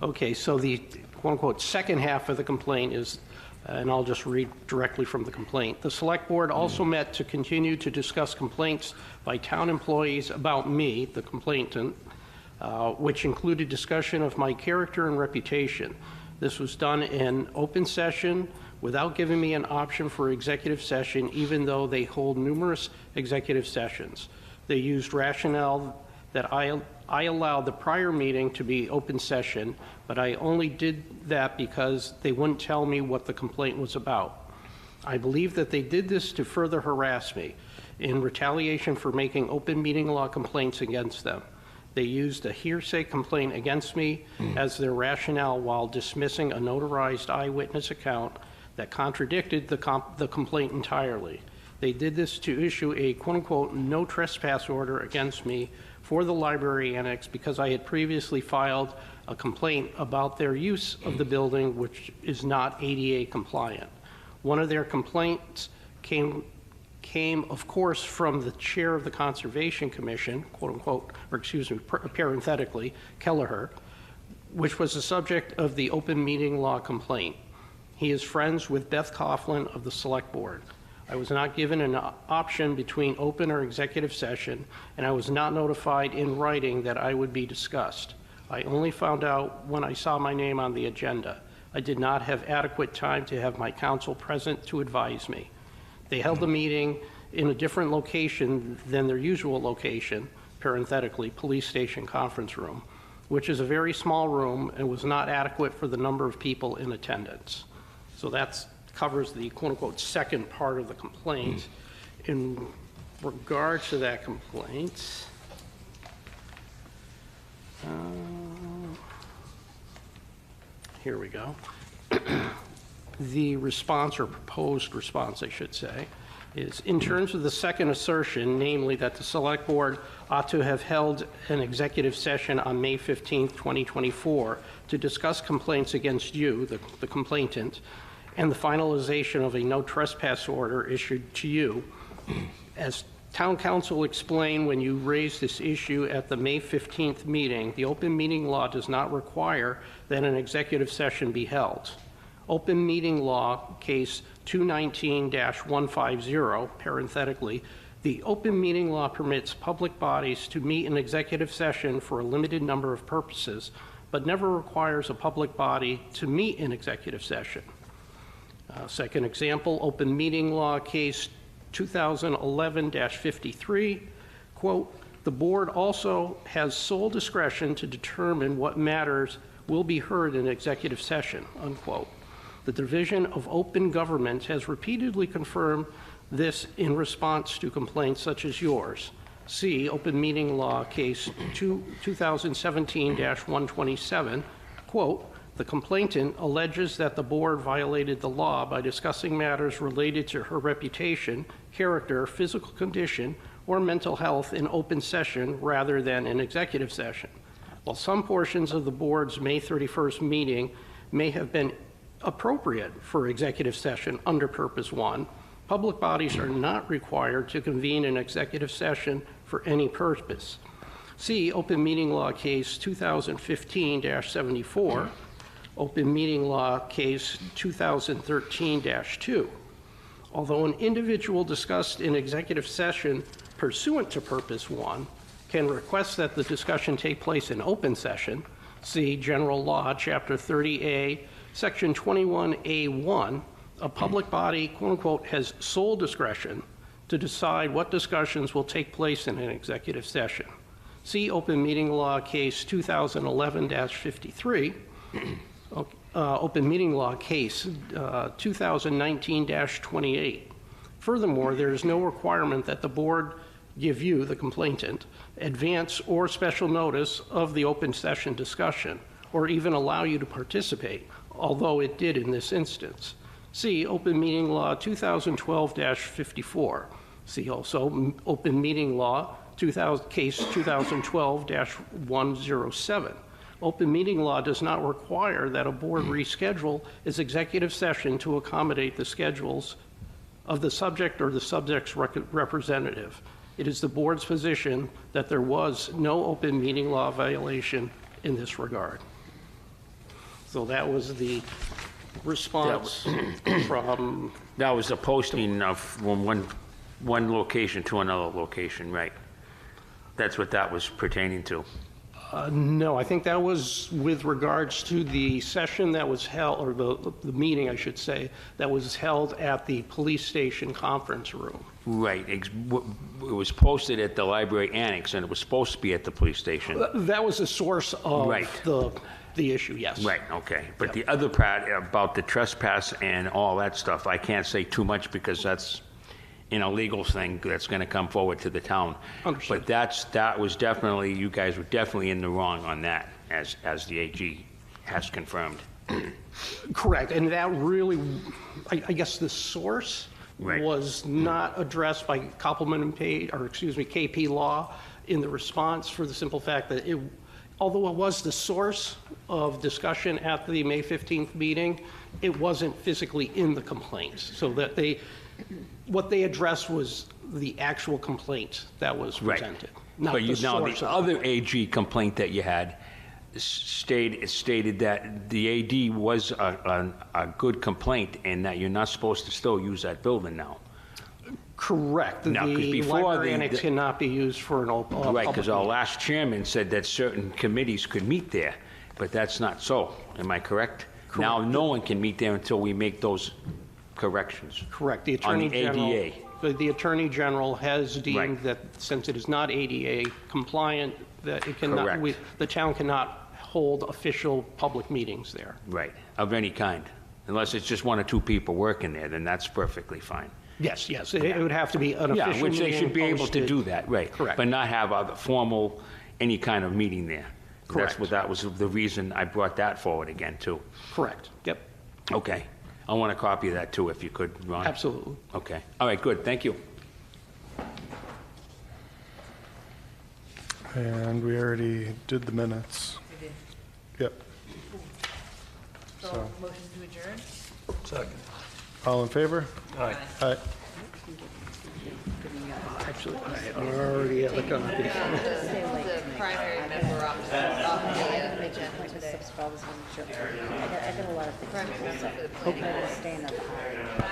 Okay, so the quote-unquote second half of the complaint is, and I'll just read directly from the complaint. The Select Board also met to continue to discuss complaints by town employees about me, the complainant, which included discussion of my character and reputation. This was done in open session without giving me an option for executive session, even though they hold numerous executive sessions. They used rationale that I I allowed the prior meeting to be open session, but I only did that because they wouldn't tell me what the complaint was about. I believe that they did this to further harass me in retaliation for making open meeting law complaints against them. They used a hearsay complaint against me as their rationale while dismissing a notarized eyewitness account that contradicted the complaint entirely. They did this to issue a quote-unquote no trespass order against me for the library annex because I had previously filed a complaint about their use of the building, which is not ADA compliant. One of their complaints came, of course, from the chair of the Conservation Commission, quote unquote, or excuse me, parenthetically, Kelleher, which was the subject of the open meeting law complaint. He is friends with Beth Coughlin of the Select Board. I was not given an option between open or executive session, and I was not notified in writing that I would be discussed. I only found out when I saw my name on the agenda. I did not have adequate time to have my counsel present to advise me. They held the meeting in a different location than their usual location, parenthetically, police station conference room, which is a very small room and was not adequate for the number of people in attendance. So that covers the quote-unquote second part of the complaint. In regard to that complaint, here we go. The response, or proposed response, I should say, is in terms of the second assertion, namely that the Select Board ought to have held an executive session on May 15th, 2024 to discuss complaints against you, the complainant, and the finalization of a no trespass order issued to you. As Town Council explained when you raised this issue at the May 15th meeting, the open meeting law does not require that an executive session be held. Open meeting law case 219-150, parenthetically, the open meeting law permits public bodies to meet in executive session for a limited number of purposes, but never requires a public body to meet in executive session. Second example, open meeting law case 2011-53, quote, the board also has sole discretion to determine what matters will be heard in executive session, unquote. The Division of Open Government has repeatedly confirmed this in response to complaints such as yours. See open meeting law case 2017-127, quote, the complainant alleges that the board violated the law by discussing matters related to her reputation, character, physical condition, or mental health in open session rather than in executive session. While some portions of the board's May 31st meeting may have been appropriate for executive session under Purpose 1, public bodies are not required to convene an executive session for any purpose. See open meeting law case 2015-74, open meeting law case 2013-2. Although an individual discussed in executive session pursuant to Purpose 1 can request that the discussion take place in open session, see General Law, Chapter 30A, Section 21A1, a public body, quote unquote, has sole discretion to decide what discussions will take place in an executive session. See open meeting law case 2011-53, open meeting law case 2019-28. Furthermore, there is no requirement that the board give you, the complainant, advance or special notice of the open session discussion, or even allow you to participate, although it did in this instance. See open meeting law 2012-54. See also open meeting law case 2012-107. Open meeting law does not require that a board reschedule its executive session to accommodate the schedules of the subject or the subject's representative. It is the board's position that there was no open meeting law violation in this regard. So that was the response from... That was a posting of from one location to another location, right? That's what that was pertaining to. No, I think that was with regards to the session that was held, or the meeting, I should say, that was held at the police station conference room. Right. It was posted at the library annex, and it was supposed to be at the police station. That was the source of Right. the issue, yes. Right, okay. But the other part about the trespass and all that stuff, I can't say too much because that's a legal thing that's going to come forward to the town. Understood. But that was definitely, you guys were definitely in the wrong on that, as the AG has confirmed. Correct, and that really, I guess the source Right. was not addressed by Koppelman and Page, or excuse me, KP Law in the response, for the simple fact that although it was the source of discussion at the May 15th meeting, it wasn't physically in the complaint. So that what they addressed was the actual complaint that was Right. presented, not But the now source the of other AG complaint that you had stated that the AD was a good complaint and that you're not supposed to still use that building now. Correct. Now, 'cause The before library annex cannot be used for an Right, public because our meeting. last chairman said that certain committees could meet there, but that's not so. Am I correct? Now, no one can meet there until we make those corrections. Correct. The On Attorney the General. ADA. The Attorney General has deemed Right. that since it is not ADA compliant, that it cannot, Correct. the town cannot hold official public meetings there. Right, of any kind. Unless it's just one or two people working there, then that's perfectly fine. Yes, yes. It would have to be an official Yeah, which they meeting should be able to posted. do that, right. Correct. But not have a formal, any kind of meeting there. Correct. That was the reason I brought that forward again, too. Correct. Yep, Okay. I want a copy of that, too, if you could, Ron. absolutely. Okay. All right, good, thank you. And we already did the minutes. We did. Yep. So, So- motion to adjourn? Second. All in favor? Aye. Aye. Actually, I already have a copy. The primary member off the agenda today. I got a lot of things. Primary member for the planning board.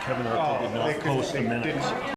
Kevin, did not post the minutes.